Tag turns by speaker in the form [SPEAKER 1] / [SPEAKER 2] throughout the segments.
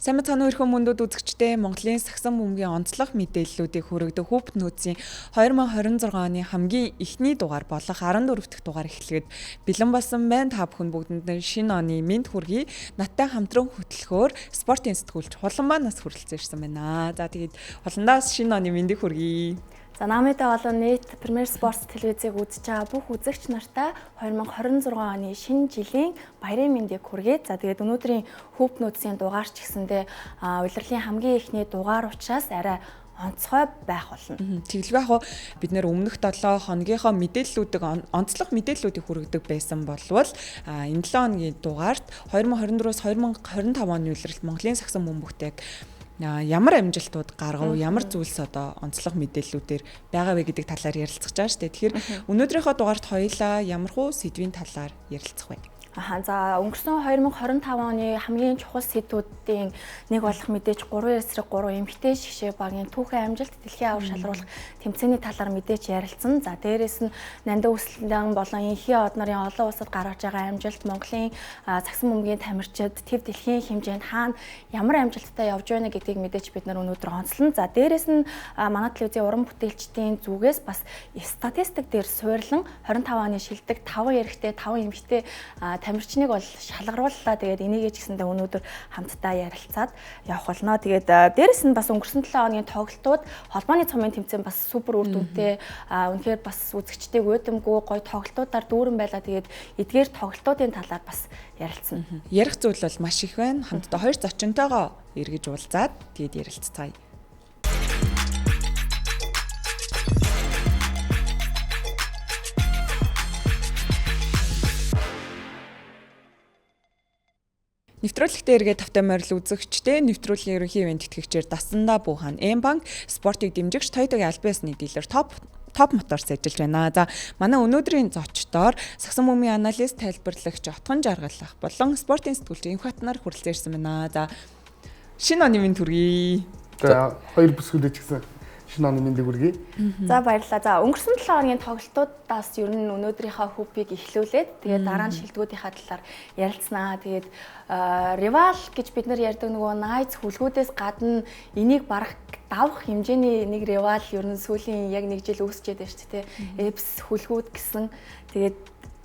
[SPEAKER 1] Сайн мэцхан өрхөн мөндөд үзэгчдээ Монголын сагсан бөмбөгийн онцлог мэдээллүүдийг хүргэдэг Хүүбт нөөцийн 2026 оны хамгийн эхний дугаар болох 14 дахь дугаар эхлэхэд бэлэн болсон байна. Та бүхэн бүгдэнд шинэ оны мэнд хүргэе. Надтай хамтран хөтлөхөөр спортын сэтгүүлч Хуланбаанаас хүрэлцэн ирсэн байна. За тэгээд Хуландаас шинэ оны мэндийг хүргэе.
[SPEAKER 2] За намайтай болон нийт Премьер Спортс телевизийг үзэж байгаа бүх үзэгч нартай 2026 оны шинэ жилийн баярын мэндийг хүргэе. За тэгээд өнөөдрийн Хүүбт нөөцийн дугаарч гэсэндээ улирлын хамгийн эхний дугаар учраас арай онцгой байх болно.
[SPEAKER 1] Тэгэлгүй яг бид нэр өмнөх 7 хоногийнхоо мэдээллүүдийг онцлог мэдээллүүдийг хүргэдэг байсан болвол энэ 7 хоногийн дугаарт 2024-өөс 2025 оны улиралд Монголын сагсан бөмбөгт ямар амжилтууд гаргав, ямар зүйлс одоо онцлог мэдээллүүдээр байгаа вэ гэдэг талаар ярилцах гэж байгаа шүү дээ. Тэгэхээр өнөөдрийнхөө дугаарт хоёулаа ямархуу сэдвийн талаар ярилцах вэ?
[SPEAKER 2] За өнгөрсөн 2025 оны хамгийн чухал сэдвүүдийн нэг болох мэдээж 3 эсрэг 3 эмэгтэй шгшээ багийн түүхэн амжилт дэлхийн авар шалруулах тэмцээний талаар мэдээж ярилцсан. За дээрээс нь Нандин Өслөн болон Инхи од нарын олон улсад гаргаж байгаа амжилт, Монголын сагсан бөмбөгийн тамирчид төв дэлхийн хэмжээнд хаана ямар амжилттай явж байна гэдгийг мэдээж бид нар өнөөдөр онцлон. За дээрээс нь манай телевизийн уран бүтээлчдийн зүгээс бас статистик дээр суйрлан 25 оны шилдэг 5 эрэгтэй 5 эмэгтэй тамирчныг бол шалгарууллаа. Тэгээд энийгээ ч гэсэндээ өнөөдөр хамтдаа ярилцаад явах болно. Тэгээд дээрэс нь бас өнгөрсөн 7 хоногийн тоглолтууд холбооны цомын тэмцээн бас супер үр дүнтэй. Үнэхээр бас үзэгчдийг уйдамгүй гоё тоглолтуудаар дүүрэн байлаа. Тэгээд эдгээр тоглолтуудын талаар бас ярилцсан.
[SPEAKER 1] Ярих зүйл бол маш их байна. Хамтдаа хоёр зочинтойгоо эргэж уулзаад тэгээд ярилццгаая. Нэвтрүүлэгтээ эргээд тавтай морил үзэгчтэй нэвтрүүлгийн ерөнхий ивент тэтгэгчээр Дасандаа Буухан М-банк спортыг дэмжигч Toyota Alpes-ны дилер топ моторс ажиллаж байна. За манай өнөөдрийн зочдоор сагсан бөмбөгийн аналист, тайлбарлагч, отгон жаргалах болон спортын сэтгүүлч Инхбат нар хүрэлцэн ирсэн байна. За шинэ оны мэнд хүргэе.
[SPEAKER 3] За хоёр бүсгүүдэж гисэн шинэ оны мэндийг хүргэе.
[SPEAKER 2] За баярлалаа. За өнгөрсөн 7 хоногийн тоглолтуудаас ер нь өнөөдрийнхөө хүүбийг эхлүүлээд тэгээд дараа нь шилдэгүүдийнхаа талаар ярилцсанаа. Тэгээд ривал гэж бид нар ярьдаг нөгөө найз хүлгүүдээс гадна энийг барах давах хэмжээний нэг ривал ер нь сүүлийн яг нэг жил үүсчээд байна шүү дээ. Эпс хүлгүүд гэсэн. Тэгээд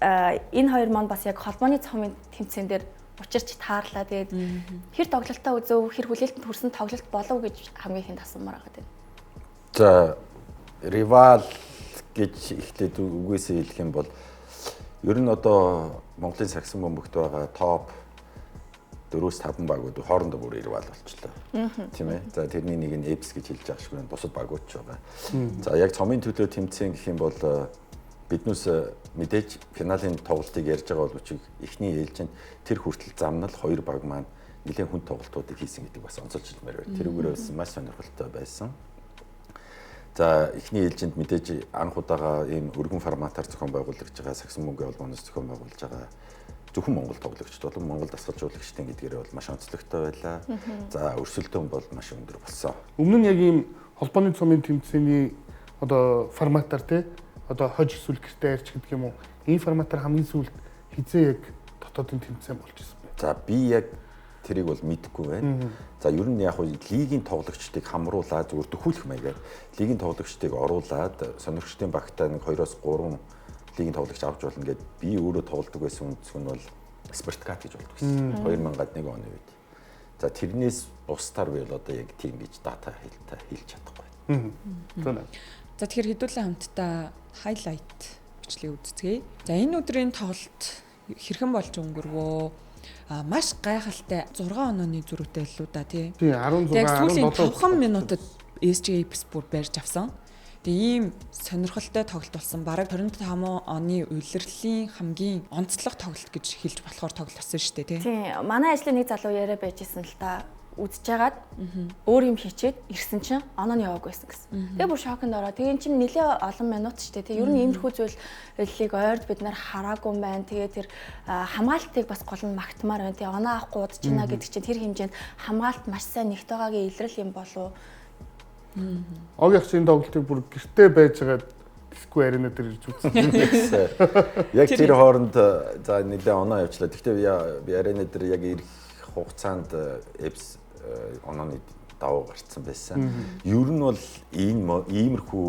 [SPEAKER 2] энэ хоёр маань бас яг холбооны цомын тэмцээн дээр учирч таарлаа. Тэгээд хэр тоглолтоо үзв, хэр хүлээлтэнд хүрсэн тоглолт болов гэж хамгийн ихэнд асуумаар байгаа.
[SPEAKER 4] За ривал гэж ихлээд үгүйсээ хэлэх юм бол ер нь одоо Монголын сагсан бөмбөгт байгаа топ 4-5 багууд хоорондоо бүр ривал болчихлоо. Тийм ээ. За тэрний нэг нь Эпс гэж хэлж байгаа шиг байна. Бусад багууд ч байгаа. За яг цомын төлөө тэмцээн гэх юм бол биднээс мэдээж финалийн тоглолтыг ярьж байгаа бол үчиг эхний ээлжинд тэр хүртэл замнал хоёр баг маань нэлээд хүн тоглолтуудыг хийсэн гэдэг бас онцолж хэлмээр байна. Тэрүүгээр бас маш сонирхолтой байсан. За эхний ээлжинд мэдээж анх удаага ийм өргөн форматаар зохион байгуулагдж байгаа сагсан бөмбөгийн холбооноос зохион байгуулж байгаа зөвхөн Монгол тоглогчд болон Монгол дасгалжуулагчдын гэдгээр бол маш онцлогтой байлаа. За өрсөлдөөн бол маш өндөр болсон.
[SPEAKER 3] Өмнө нь яг ийм холбооны цомын тэмцээний одоо форматаар те одоо хож эсвэл гэртээ ярьж гэдэг юм уу? Энэ форматаар хамгийн сүүлд хизээ яг дотоодын тэмцээн болж ирсэн бэ?
[SPEAKER 4] За би яг тэрийг бол мэдэхгүй байна. За ер нь яг лигийн тоглогчдыг хамруулаад зүгээр дөхүүлэх маягаар лигийн тоглогчдыг оруулаад сонирхчдын багтаа нэг 2-3 лигийн тоглогч авч болно гэд би өөрөө тоглодог байсан үндсг нь бол Спартак гэж болдог гэсэн. 2001 оны үед. За тэрнээс бусдаар би бол одоо яг тийм гэж дата хэлж чадахгүй.
[SPEAKER 1] За тэгэхээр хэдүүлэн хамтдаа хайлайт бичлэгийг үзцгээе. За энэ өдрийн тоглолт хэрхэн болж өнгөрвөө? Маш гайхалтай 6 онооны зөрүүтэй л үү да тий.
[SPEAKER 3] 16
[SPEAKER 1] 5 минутад SJ Eps бүр барьж авсан. Тэгээ ийм сонирхолтой тоглолт болсон. Бараг 25 оны улирлын хамгийн онцлог тоглолт гэж хэлж болохоор тоглосон шүү дээ тий.
[SPEAKER 2] Тийм. Манай ажлын нэг залуу яриа байжсэн л та. Үдж жагаад өөр юм хийчээд ирсэн чинь оноо нь яваагүй байсан гэсэн. Тэгээ бүр шокнд ороо. Тэгээ эн чинь нэлээ олон минут шүү дээ. Тэг ер нь иймэрхүү зүйлийг ойрд бид нар хараагүй юм байна. Тэгээ тэр хамгаалтыг бас гол нь магтмаар байна. Тэгээ оноо авахгүй удаж байна гэдэг чинь тэр хэмжээнд хамгаалт маш сайн нэгт байгаагийн илрэл юм болов.
[SPEAKER 3] Og ягчийн тоглолтыг бүр гэртээ байж байгаа диско арена дээр ирж үзсэн.
[SPEAKER 4] Яг тэр хооронд за нэлээ оноо явчлаа. Гэхдээ би арена дээр яг ирэх хугацаанд Эпс онооны давуу гарцсан байсан. Ер нь бол иймэрхүү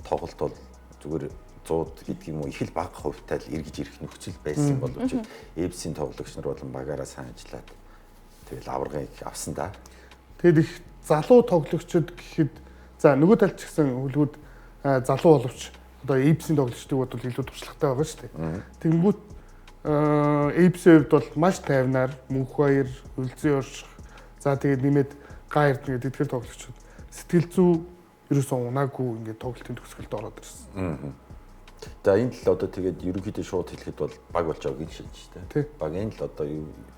[SPEAKER 4] тоглолт бол зүгээр 100 гэдэг юм уу их л бага хувьтай л эргэж ирэх нөхцөл байсан боловч Эбсийн тоглогч нар болон багаараа сайн ажиллаад тэгэл аваргыг авсан да.
[SPEAKER 3] Тэгэд их залуу тоглогчид гэхэд за нөгөө талд ч гэсэн хөлгүүд залуу боловч одоо Эбсийн тоглогчдыг бол илүү туршлагатай байгаа шүү дээ. Тэнгүүт Эбсийн хувьд бол маш тайвнаар мөнх баяр, өлзий орших за тэгээд нэмээд га эрдэнэ гэдэг тэр тоглогчид сэтгэл зүй ерөөсөө унаагүй ингээд тоглолтын төгсгөлд ороод ирсэн.
[SPEAKER 4] За энэ л одоо тэгээд ерөнхийдөө шууд хэлэхэд бол баг болж байгааг нь шилж штэ. Баг энэ л одоо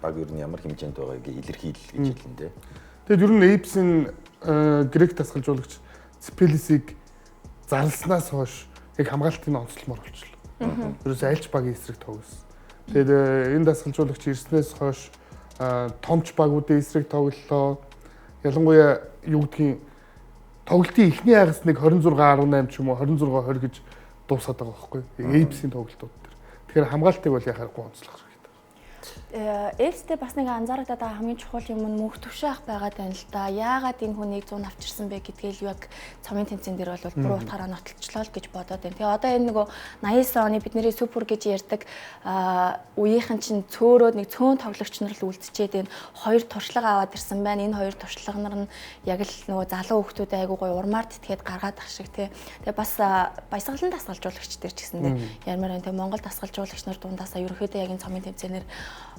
[SPEAKER 4] баг ер нь ямар хэмжээнд байгааг илэрхийлэл гэж хэлнэ.
[SPEAKER 3] Тэгээд ер нь Эбсийн грек тасгалжуулагч Спелисийг зарлснаас хойш яг хамгаалтын онцлмор болчихлоо. Ерөөсөө альч багийн эсрэг тоглосон. Тэгээд энэ тасгалжуулагч ирснээс хойш томч багуудын эсрэг тоглолоо. Ялангуяа юу гэдгийг тоглолтын эхний хагас нэг 26-18 ч юм уу 26-20 гэж дуусаад байгаа байхгүй. Эбсийн тоглолтууд төр. Тэгэхээр хамгаалтыг бол яхахгүй онцлох хэрэгтэй.
[SPEAKER 2] Эбстэй бас нэг анзаарагдаад байгаа хамгийн чухал юм нь мөнх төвшөөх байгаад байна л да. Яагаад энэ хүнийг 100 авчирсан бэ гэдгээл яг цомын тэмцээн дээр бол бүр утгаараа нотолчлоо л гэж бодоод байна. Тэгээ одоо энэ нөгөө 89 оны бидний супер гэж ярьдаг үеийнхэн чинь цөөрөөд нэг цөөн тоглогч нар л үлдчихэд энэ хоёр туршлага аваад ирсэн байна. Энэ хоёр туршлага нар нь яг л нөгөө залуу хүмүүстэй айгуу гоё урмаар тэтгээд гаргаад ах шиг тий. Тэгээ бас баясгалан дасгалжуулагч дээр ч гэсэндээ ярмаар энэ Монгол дасгалжуулагч нар дундаасаа ерөөхдөө яг энэ цомын тэмцээнээр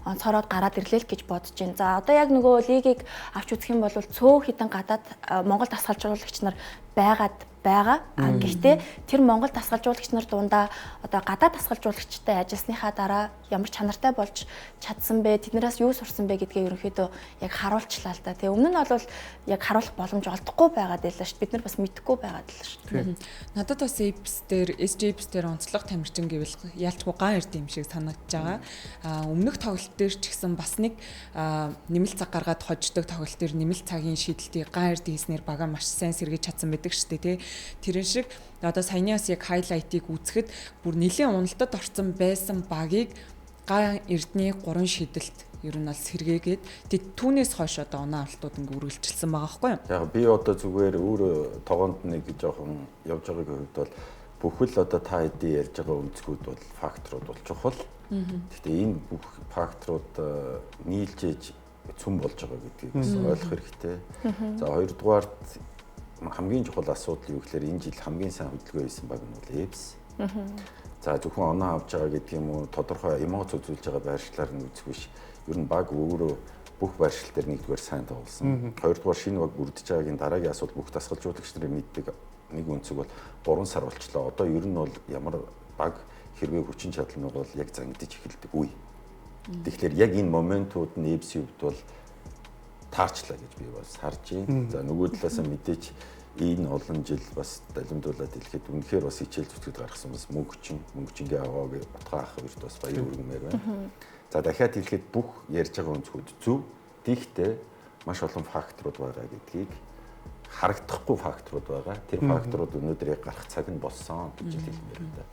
[SPEAKER 2] онцороод гараад ирлээ л гэж бодож байна. За одоо яг нөгөө лигийг авч үзэх юм бол цөөн хитэн гадаад Монгол дасгалжуулагч нар байгаа. Гэхдээ тэр Монгол дасгалжуулагч нар дундаа одоо гадаад дасгалжуулагчтай ажилласныхаа дараа ямар чанартай болж чадсан бэ? Тэднээс юу сурсан бэ гэдгээ ерөнхийдөө яг харуулчлаа л да. Тэгээ өмнө нь бол яг харуулах боломж олдохгүй байгаад байлаа шүү. Бид нар бас мэдэхгүй байгаад байлаа шүү.
[SPEAKER 1] Надад бас Эбс дээр SJ дээр онцлог тамирчин гэвэл ялчгүй ган эрд юм шиг санагдаж байгаа. Өмнөх тоглолт дээр ч гэсэн бас нэг нэмэлт цаг гаргаад хождог тоглолт дээр нэмэлт цагийн шийдэлтийг ган эрд хийснээр бага маш сайн сэргийж чадсан байдаг шүү дээ. Тэрэн шиг одоо саяниас яг хайлайтыг үзэхэд бүр нэлийн уналтад орсон байсан багийг ган эрдний 3 шидэлт ер нь бол сэргээгээд түүнээс хойш одоо оноо авалтууд ингээ үргэлжилсэн байгаа байхгүй юу?
[SPEAKER 4] Яг би одоо зүгээр өөр тогоонд нэг жоохон явж байгаагийн хувьд бол бүхэл одоо та хэдий ярьж байгаа өнцгүүд бол факторууд бол чухал. Гэхдээ энэ бүх факторууд нийлжээж цөм болж байгаа гэдгийг бас ойлгох хэрэгтэй. За хоёрдугаарт хамгийн чухал асуудал юу гэхээр энэ жил хамгийн сайн хөдөлгөөн хийсэн баг нь бол Эбс. За зөвхөн оноо авч байгаа гэдэг юм уу тодорхой эмоц үзүүлж байгаа байршлаар нь үзэх биш. Ер нь баг өөрөө бүх байршил дээр нэгдүгээр сайн тоглосон. Хоёрдугаар шинэ баг бүрдэж байгаагийн дараагийн асуудал бүх дасгалжуулагч нарын мэддэг нэг өнцөг бол 3 сар болчлоо. Одоо ер нь бол ямар баг хэрвээ хүчин чадал нь бол яг зангидж эхэлдэг үе. Тэгэхээр яг энэ моментууд нь Эбсийн хувьд бол таарчлаа гэж би бас харж байна. За нөгөө талаас нь мэдээч энэ олон жил бас далимдуулаад хэлэхэд үнэхээр бас хичээл зүтгэд гаргасан бас мөнгөчингээ аваа гэж утгаа ах хоёрт бас баяр хүргэмээр байна. За дахиад хэлэхэд бүх ярьж байгаа өнцгүүд зөв. Тиймээ маш олон факторууд байгаа гэдгийг харагдахгүй факторууд байгаа. Тэр факторууд өнөөдөр яг гарах цаг нь болсон гэж хэлмээр байна.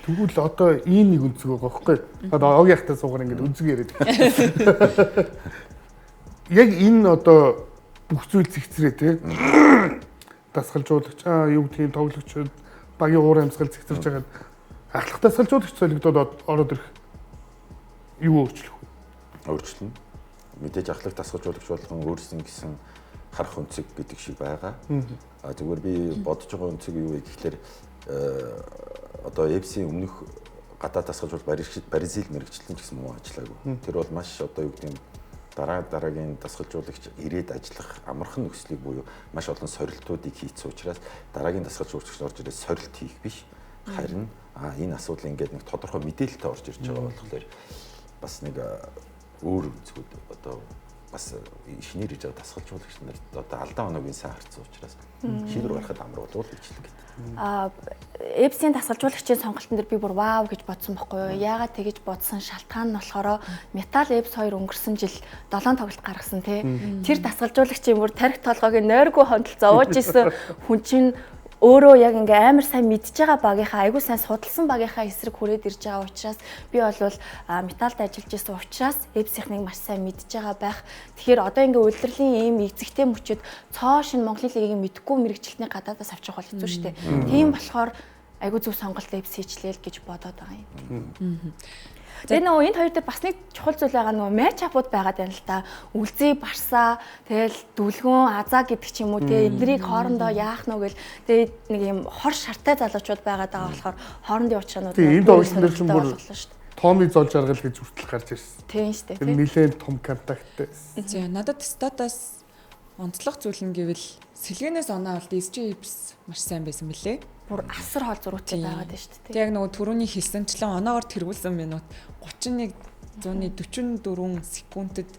[SPEAKER 3] Тэгвэл одоо ийм нэг өнцөг байгаа байхгүй. Одоо огийн хатаа суугаар ингээд өнцөг яриад. Яг энэ одоо бүх зүйл зэгцрээ тий. Дасгалжуулагч юу гэдгийг тоглогчид багийн уур амьсгал зэгцэрж байгаад ахлах дасгалжуулагч солигдоод ороод ирэх юу өөрчлөх вэ?
[SPEAKER 4] Өөрчлөн. Мэдээж ахлах дасгалжуулагч болгон өөрсөн гэсэн харах өнцөг гэдэг шиг байгаа. Зүгээр би бодож байгаа өнцөг юу вэ гэхэлэр одоо Эбсийн өмнөх гадаад дасгалжуулагч Бразил мэрэгчлэн ч гэсэн муу ажиллаагүй. Тэр бол маш одоо юу гэдэг дараагийн дасгалжуулагч ирээд ажиллах амархан нөхцөлийг буюу маш олон сорилтуудыг хийц учраас дараагийн дасгалжуулагч орж ирээд сорилт хийх биш. Харин энэ асуудал ингээд нэг тодорхой мэдээлэлтэй орж ирж байгаа болохоор бас нэг өөр үзгүүд одоо бас шинээр хийж байгаа дасгалжуулагч нар одоо алдаа оноогийн сайн харцсан учраас шийдвэр гаргахад амар болов гэж хэлдэг.
[SPEAKER 2] Эбсийн дасгалжуулагчийн сонголтын дээр би бүр вау гэж бодсон байхгүй юу? Яагаад тэгэж бодсон шалтгаан нь болохоор Метал Эбс 2 өнгөрсөн жил 7 тоглолт гаргасан тий. Тэр дасгалжуулагчийн бүр тарих толгойг нойргүй хонтол зовоож исэн хүн чинь өөрөө яг ингээ амар сайн мэдж байгаа багийнхаа айгүй сайн судалсан багийнхаа эсрэг хүрээд ирж байгаа учраас би бол металлд ажиллаж байсан учраас эпсийнхнийг маш сайн мэдж байгаа байх. Тэгэхээр одоо ингээ улирлын ийм эзэгтэй мөчөд цоо шин Монголын лигийг мэдэхгүй мэрэгчлэлтний гадаадаас авчих бол хэцүү шүү дээ. Тийм болохоор айгүй зөв сонголт эпс хийчлээ л гэж бодоод байгаа юм. Тэгээ нөгөө энэ хоёр дээр бас нэг чухал зүйл байгаа нөгөө матчапууд байгаад байна л та. Үлзий, Барса, тэгэл Дүлгөн, Азаа гэдэг ч юм уу те эднийг хоорондоо яах нь гэл тэгээ нэг юм хор шартай залуучууд байгаад байгаа болохоор хоорондын уулзраанууд
[SPEAKER 3] энэ тоглолтын дээр ч бүр Томми зол жаргал гэж хүртэл гарч ирсэн.
[SPEAKER 2] Тийм шүү дээ.
[SPEAKER 3] Тэр нэлээд том контакттай.
[SPEAKER 1] За надад статас онцлог зүйл нь гэвэл сэлгэнээс оноо бол SG-Eps маш сайн байсан мөлий.
[SPEAKER 2] Бүр асар хол зуруутай байгаад байна шүү дээ.
[SPEAKER 1] Яг нөгөө түрүүний хэлсэнчлэн оноогоор тэргүүлсэн минут 31:144 секундэд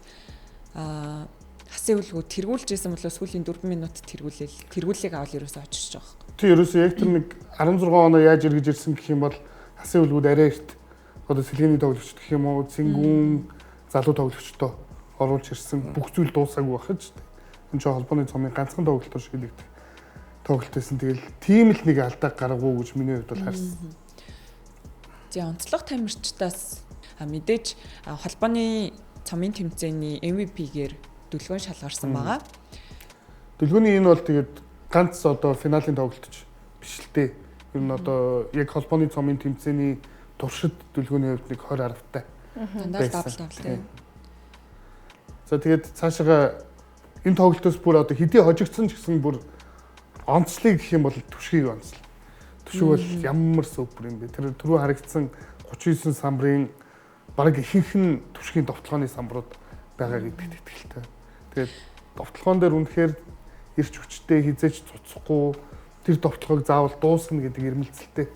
[SPEAKER 1] хасын үлгүүд тэргүүлжсэн болоо сүүлийн 4 минут тэргүүлийг авал ерөөсөө очирч байгаа.
[SPEAKER 3] Тий ерөөсөө яг тэр нэг 16 оноо яаж эргэж ирсэн гэх юм бол хасын үлгүүд арай ихт одоо сэлгээний тоглогч гэх юм уу Цингүүн залуу тоглогчтой оруулж ирсэн бүх зүйл дуусаагүй байх ч энэ ч холбооны цомын ганцхан тоглолтоор шилэгдэх тоглолт байсан. Тэгэл тийм л нэг алдаа гаргав гэж миний хувьд бол харсан.
[SPEAKER 1] За онцлог тамирчдаас мэдээж холбооны цомын тэмцээний MVP-гээр Дүлгөн шалгарсан байгаа.
[SPEAKER 3] Дүлгөний энэ бол тэгээд ганц одоо финалийн тоглолтч биш л дээ. Ер нь одоо яг холбооны цомын тэмцээний туршид Дүлгөний хувьд нэг 20 арвтай.
[SPEAKER 1] Дандаа давталтай.
[SPEAKER 3] За тэгээд цаашаа энэ тоглолтоос бүр одоо хэдий хожигдсон ч гэсэн бүр онцлог гэх юм бол түшгийг онцлог. Түшиг бол ямар супер юм бэ? Тэр түрүү харагдсан 39 самбарын бараг ихэнх нь түшгийн довтлооны самбарууд байгаа гэдэгт итгэлтэй. Тэгээд довтлоон дээр үнэхээр ирч хүчтэй хизээч цуцахгүй тэр довтлогыг заавал дуусгана гэдэг ирмэлцэлтэй.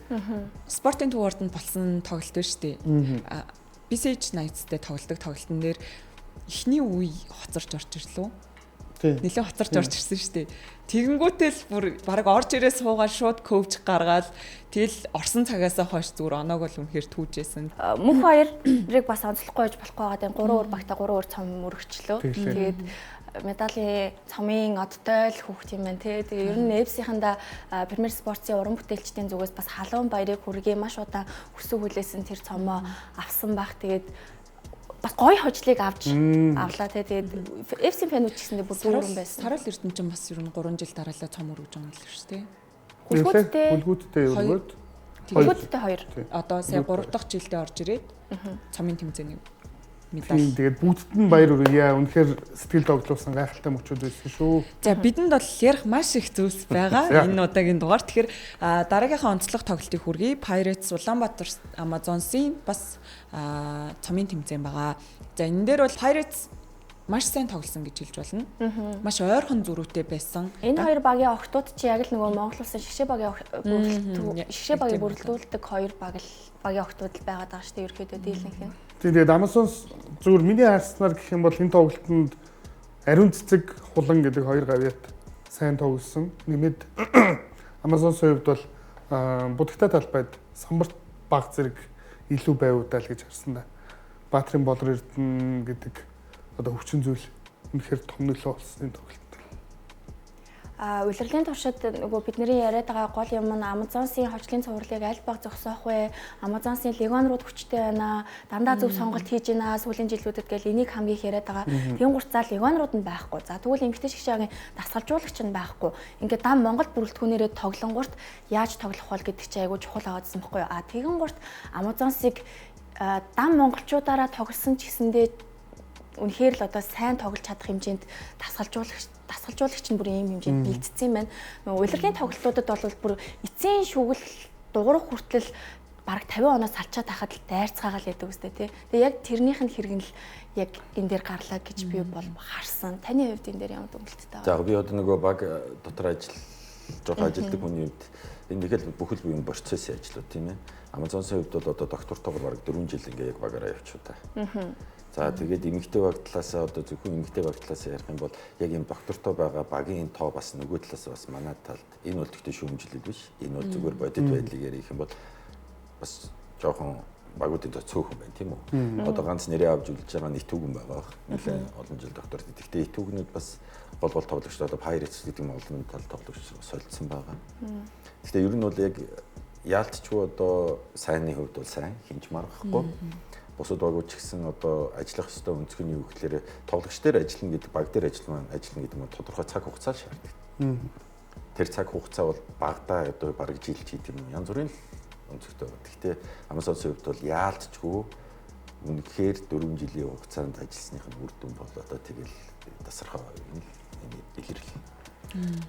[SPEAKER 1] Спортын төвөрд нь болсон тоглолт байна шүү дээ. Besiege Knights-тэй тоглолтын дээр эхний үе хоцорч орж ирлээ. Нэлээд хоцорч орж ирсэн шүү дээ. Тэгэнгүүтэл бүр баг орж ирээ суугаад шууд коуч гаргаад тэгэл орсон цагаасаа хойш зүгээр оноог бол үнэхээр түүжсэн.
[SPEAKER 2] Мөнх хоёрыг бас онцлохгүй байж болохгүй байгаа. 3 өр багта 3 өр цом өргөчлөө. Тэгээд медалийн цомын одтой л хүүхд юм байна те. Тэгээ ер нь Эпсийнханда Премьер Спортсын уран бүтээлчдийн зүгээс бас халуун баярыг хүргэе маш удаан хүссэн хүлээсэн тэр цомоо авсан баг. Тэгээд бас гоё хожлыг авлаа те. Тэгээд FC фэнүүд ч гэсэндээ бүр дүүрэн байсан.
[SPEAKER 1] Сарал Эрдэнэчин бас ер нь 3 жил дараалал цом өргөж байгаа юм л шүү дээ.
[SPEAKER 3] Хүлгүүдтэй 2.
[SPEAKER 1] Одоо сая 3 дахь жилдээ орж ирээд цомын тэмцээний медаль.
[SPEAKER 3] Тэгээд бүгдд нь баяр хүргье. Үнэхээр сэтгэл догтлуулсан гайхалтай мөчүүд байсан шүү.
[SPEAKER 1] За бидэнд бол ярих маш их зүйлс байгаа. Энэ удаагийн дугаар. Тэгэхээр дараагийнхаа онцлог тоглолтыг хүргэе. Pirates Улаанбаатар Amazons-ийн бас цомын тэмцээн байгаа. За энэ дээр бол Pirates маш сайн тоглосон гэж хэлж болно. Маш ойрхон зөрүүтэй байсан.
[SPEAKER 2] Энэ хоёр багийн огтуд чи яг л нөгөө Монгол улсын шгшээ багийн бүрэлдүүлдэг хоёр багийн огтуд л байгаад байгаа шүү дээ. Ерөөдөө дийлэнх нь.
[SPEAKER 3] Тэгээд Amazons зүгээр миний харснаар гэх юм бол энэ тоглолтод ариун цэцэг хулан гэдэг хоёр гавьяат сайн тоглосон. Нэмээд Amazons-ийн хувьд бол будагтай талбайд самбарт баг зэрэг илүү байвуудаа л гэж харсан да. Баатрин Болор Эрдэнэ гэдэг одоо хүчин зүйл үнэхээр том нөлөө болсон энэ тоглолтод.
[SPEAKER 2] Улирлын туршид нөгөө бидний яриад байгаа гол юм нь Amazons-ийн хожлын цувралыг аль баг зогсоох вэ? Amazons-ийн легионрууд хүчтэй байна. Дандаа зөв сонголт хийж байна. Сүүлийн жилүүдэд гэл энийг хамгийн их яриад байгаа. Тэгэн гурцаа легионрууд нь байхгүй. За тэгвэл эмэгтэй шгшээгийн дасгалжуулагч нь байхгүй. Ингээд дам Монгол бүрэлдэхүүнээрээ тоглонгорт яаж тоглох вэ гэдэг чинь айгүй чухал байгаадсан байхгүй юу? Тэгэн гурт Amazons-ыг дам монголчуудаараа тоглосон ч гэсэндээ үнэхээр л одоо сайн тоглож чадах хэмжээнд дасгалжуулагч нь бүр ийм хэмжээнд бэлдсэн юм байна. Нөгөө улирлын тоглолтуудад бол бүр эцсийн шүгэл дугуйх хүртэл бараг 50 оноос салчаад хахад л дайрцгаагаал яадаг үстэй тий. Тэгээ яг тэрнийх нь хэрэг нь л яг энэ дээр гарлаа гэж би бол харсан. Таны хувьд энэ дээр ямар дүгнэлттэй байна?
[SPEAKER 4] За би одоо нөгөө баг дотор ажилладаг хүний хувьд энэ нэг л бүхэл биеийн процессын ажлууд тийм ээ. Amazons-ийн хувьд бол одоо доктортойгоор бараг 4 жил ингээ яг багаараа явчихуу та. За тэгээд эмэгтэй баг талаасаа одоо зөвхөн эмэгтэй баг талаасаа ярих юм бол яг юм доктортой байгаа багийн тоо бас нөгөө талаас бас манай талд энэ бол тэгтээ шүүмжлэл биш. Энэ бол зүгээр бодит байдлыг ярих юм бол бас жоохон багуудын цөөхөн байна тийм үү. Одоо ганц нэрээ авч үлдэж байгаа нэг түүхэн байгаа. Нэлээд олон жил докторт. Тэгтээ түүхнүүд бас гол тоглогчдод одоо Pirates гэдэг Монголын тал тоглогч солилцсон байгаа. Гэхдээ ер нь бол яг яалтчгүй одоо сайнны хувьд бол сайн хинж маргахгүй. Бусад багууд ч гэсэн одоо ажиллах ёстой өнцг нь юу гэхээр тоглогч дээр ажиллана гэдэг баг дээр ажиллана гэдэг нь тодорхой цаг хугацаа шаарддаг. Тэр цаг хугацаа бол багадаа одоо бараг жил ч гэдэг юм янз бүрийн өнцгтэй байна. Гэхдээ Амазонсын хувьд бол яалтчгүй үнэхээр 4 жилийн хугацаанд ажилласных нь үр дүн бол одоо тэгэл тасархаа илэрлээ.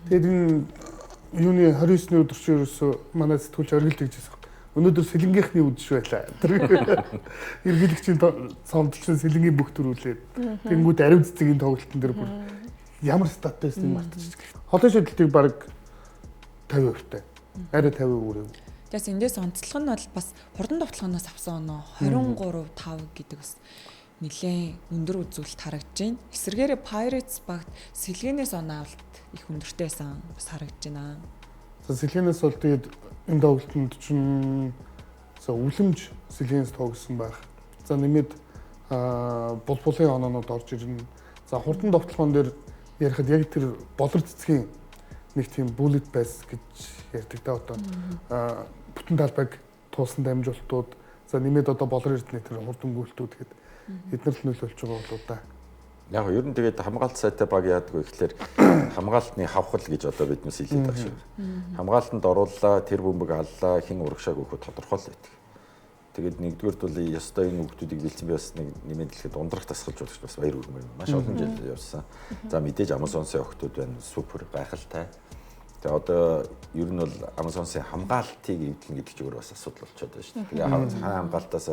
[SPEAKER 3] Тэгээд энэ юуны 29-ний өдөр чи ерөөсөө манай сэтгүүлч оргилж хийжсэн. Өнөөдөр сэлэнгийнхний үдш байлаа. Эргэлэгчийн цомдлчин сэлэнгийн бүх төрүүлээд тэнгууд ариун цэцгийн тоглолтын дээр бүр ямар статтай байсан мартчих. Холын шийдэлтийг баг 50% тай. Арай 50% өрөө.
[SPEAKER 1] Тэгээс эндээс онцлог нь бол бас хурдан довтлогоноос авсан оноо 23.5 гэдэг бас нэлээд өндөр үзүүлэлт харагдаж байна. Эсвэргээрээ Pirates багт сэлгэнээс оноо авалт их өндөртэй байсан бас харагдаж байна.
[SPEAKER 3] Сэлгэнээс бол тэгээд энэ тоглолтод чинь үлэмж сэлгэнээс тоглосон байх. За нэмээд булбулын оноонууд орж ирнэ. За хурдан довтлогоон дээр ярихад яг тэр болор цэцгийн нэг тийм bullet pass гэж ярьдаг да одоо. Бүтэн талбайг туулсан дамжуултууд за нэмээд одоо болор эрдэнэ тэр хурдан гүйлтүүд гэхэд эдгээр л нөлөөлж байгаа болоо да.
[SPEAKER 4] Яг нь ер нь тэгээд хамгаалалт сайтай баг яадаг вэ гэхээр хамгаалтны хавхал гэж одоо биднээс хэлээд байгаа шүү. Хамгаалтанд орууллаа, тэр бөмбөг аллаа, хин урагшааг өгөхөд тодорхой л байдаг. Тэгээд нэгдүгээрт бол ёстой энэ хүмүүсийг бэлдсэн би бас нэг нэмээд хэлэхэд ундрах тасгалж болох бас баяр хүрмээр маш олон жил явсан. За мэдээж Амазонсын охтууд байна, супер гайхалтай. Тэгээ одоо ер нь бол Амазонсын хамгаалтыг эвдлэн гэдэг ч өөр бас асуудал болчиход байна шүү дээ. Тэгээ хамгаалтаас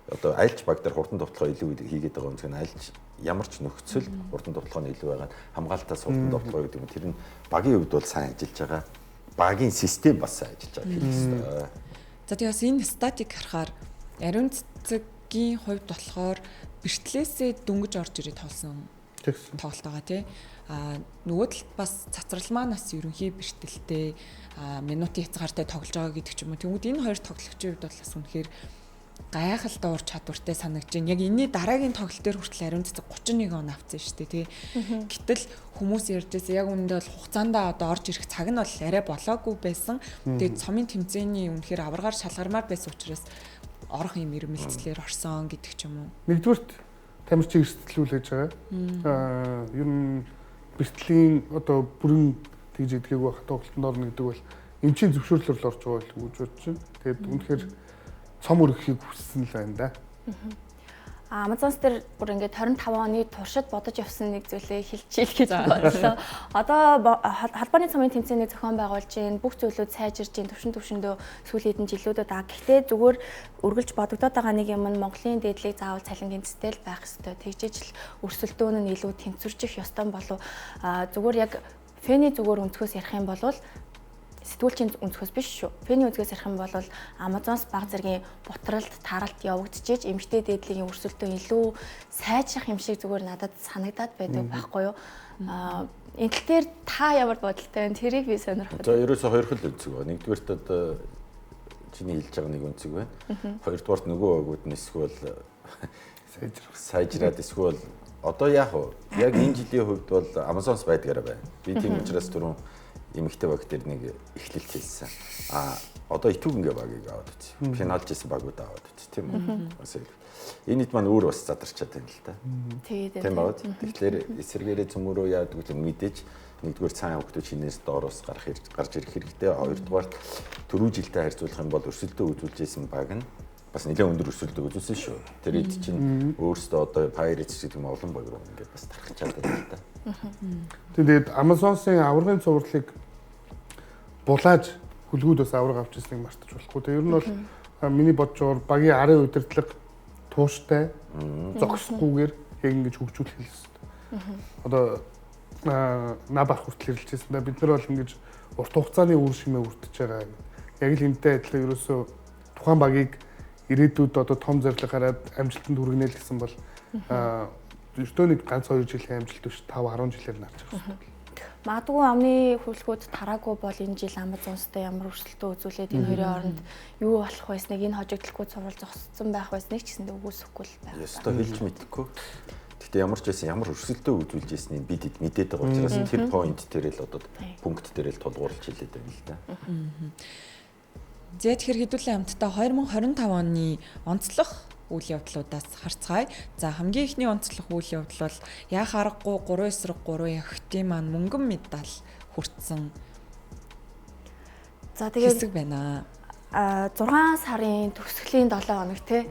[SPEAKER 4] одоо альч баг дээр хурдан довтлогоо илүү хийгээд байгаа юм. Тэгэхээр альч ямар ч нөхцөл хурдан довтлогоо нь илүү байгаа. Хамгаалтаас хурдан довтлогоо гэдэг нь тэр нь багийн хувьд бол сайн ажиллаж байгаа. Багийн систем бас сайн ажиллаж байгаа гэх юм.
[SPEAKER 1] За тэгээс энэ статик харахаар ариун цэцгийн хувьд болохоор бэртлээсээ дөнгөж орж ирээд тоглосон тоглолт байгаа тий. Нөгөө талд бас цацрал маань бас ерөнхий бэртэлтэй минутын хязгаартай тоглож байгаа гэдэг ч юм уу. Тэгмүүд энэ хоёр тоглогчийн хувьд бол бас үнэхээр гайхалтай ур чадвартай санагдаж байна. Яг энэний дараагийн тоглолт дээр хүртэл ариун цэцэг 31 он авсан шүү дээ тий. Гэтэл хүмүүс ярьж байсан яг үүндээ бол хугацаандаа одоо орж ирэх цаг нь бол арай болоогүй байсан. Тэгээд цомын тэмцээний үнэхээр аваргаар шалгармаар байсан учраас орох юм ирмэлцлэр орсон гэдэг ч юм уу.
[SPEAKER 3] Нэгдүгürt тамирчийг эрсдэлүүлж байгаа. Ер нь бэртлийн одоо бүрэн тэгж идэх байх тоглолтод орно гэдэг бол эмчийн зөвшөөрлөөр л орж байгаа гэж бодож байна. Тэгээд үнэхээр цом өргөхийг хүссэн л байна да.
[SPEAKER 2] Amazon дээр бүр ингээд 25 оны туршид бодож явсан нэг зүйлээ хэлчихэл гэж бодлоо. Одоо холбооны цомын тэмцээний зохион байгуулж гин бүх зүйлүүд сайжирж гин төвшөндөө сүүлийн хэдэн жилүүдэд гэхдээ зүгээр үргэлж бодогдоод байгаа нэг юм нь Монголын дээдлийг заавал цалингийн цэцтэй байх ёстой. Тэгжээж л өрсөлдөөн нь илүү тэнцвэржих ёстой болов. Зүгээр яг фэний зүгээр өнцгөөс ярих юм бол сэтгүүлчийн өнцгөөс биш шүү. Фэний өнцгөөс ярих юм бол Amazon-с баг зэргийн бутралт, таралт явагдчихэж эмэгтэй дээдлийн өрсөлдөөн илүү сайжрах юм шиг зүгээр надад санагдаад байдаг байхгүй юу? Энэ тал дээр та ямар бодолтой вэ? Тэрийг би сонирхож байна.
[SPEAKER 4] За ерөөсөө хоёр хөл өнцөг байна. Нэгдүгээрт одоо чиний хэлж байгаа нэг өнцөг байна. Хоёрдугаарт нөгөө агууд нь эсвэл сайжраад эсвэл одоо яах вэ? Яг энэ жилийн хувьд бол Amazon-с байдгаараа байна. Би тийм учраас түрүүн эмэгтэй баг дээр нэг эхлэлт хийсэн. Одоо итүүгэнгээ багийг аваад үзье. Финалж исэн багууд аваад үзье, тийм үү? Энэ хэд маань өөр бас задарчаад байна л да. Тийм байна. Тэгэхээр эсэргээрээ цөмөрөө яадаг гэвэл мэдээж нэгдүгээр сайн хөвгтөд чинээс доороос гарч ирэх хэрэгтэй. Хоёрдугаар түрүү жилдээ харьцуулах юм бол өрсөлдөө үзүүлж исэн баг нь бас нэлээд өндөр өрсөлдөө үзүүлсэн шүү. Тэр хэд чинь өөрөөсөө одоо Pirates гэдэг юм олон баг руу ингээд бас тархачаад байна л да.
[SPEAKER 3] Тэгээд Amazon-сын аврагын цувралыг булааж хөлгүүд бас авраг авч ирснийг мартаж болохгүй. Тэгээд ер нь бол миний бодчоор багийн арын удирдлага тууштай зогсохгүйгээр яг ингэж хөгжүүлэх хэрэгтэй. Одоо набах хүртэл хэлжсэн да бид нар бол ингэж урт хугацааны үр шимээ үрдэж байгаа. Яг л энэтэй адилхан ерөөсөө тухайн багийг ирээдүйд одоо том зорилго хараад амжилтанд хүргэнэ л гэсэн бол өөртөө нэг ганц 2 жилийн амжилт биш 5-10 жилээр нарч байгаа.
[SPEAKER 2] Магадгүй амны хөвлгүүд тараагүй бол энэ жил Amazon-стай ямар өрсөлдөө үзүүлээд энэ хоёрын хооронд юу болох байсныг энэ хожигдлгүй цуврал зогссон байх байсныг ч гэсэндээ үгүйсэхгүй л байна.
[SPEAKER 4] Ястаа хэлж мэдэхгүй. Гэхдээ ямар ч байсан ямар өрсөлдөө үзүүлж ирснийг бид мэдээд байгаа учраас тэр point дээр л одоо пункт дээр л тулгуурлаж хэлээд байна л да.
[SPEAKER 1] За тэгэхээр хэдүүлээ хамтдаа 2025 оны онцлог үйл явдлуудаас харцгаая. За хамгийн ихний онцлог үйл явдал бол яа харахгүй 3 эсрэг 3 охтын маань мөнгөн медаль хүртсэн.
[SPEAKER 2] За тэгээд
[SPEAKER 1] хэсэг байна.
[SPEAKER 2] 6 сарын төгсгөлийн 7 хоног тий.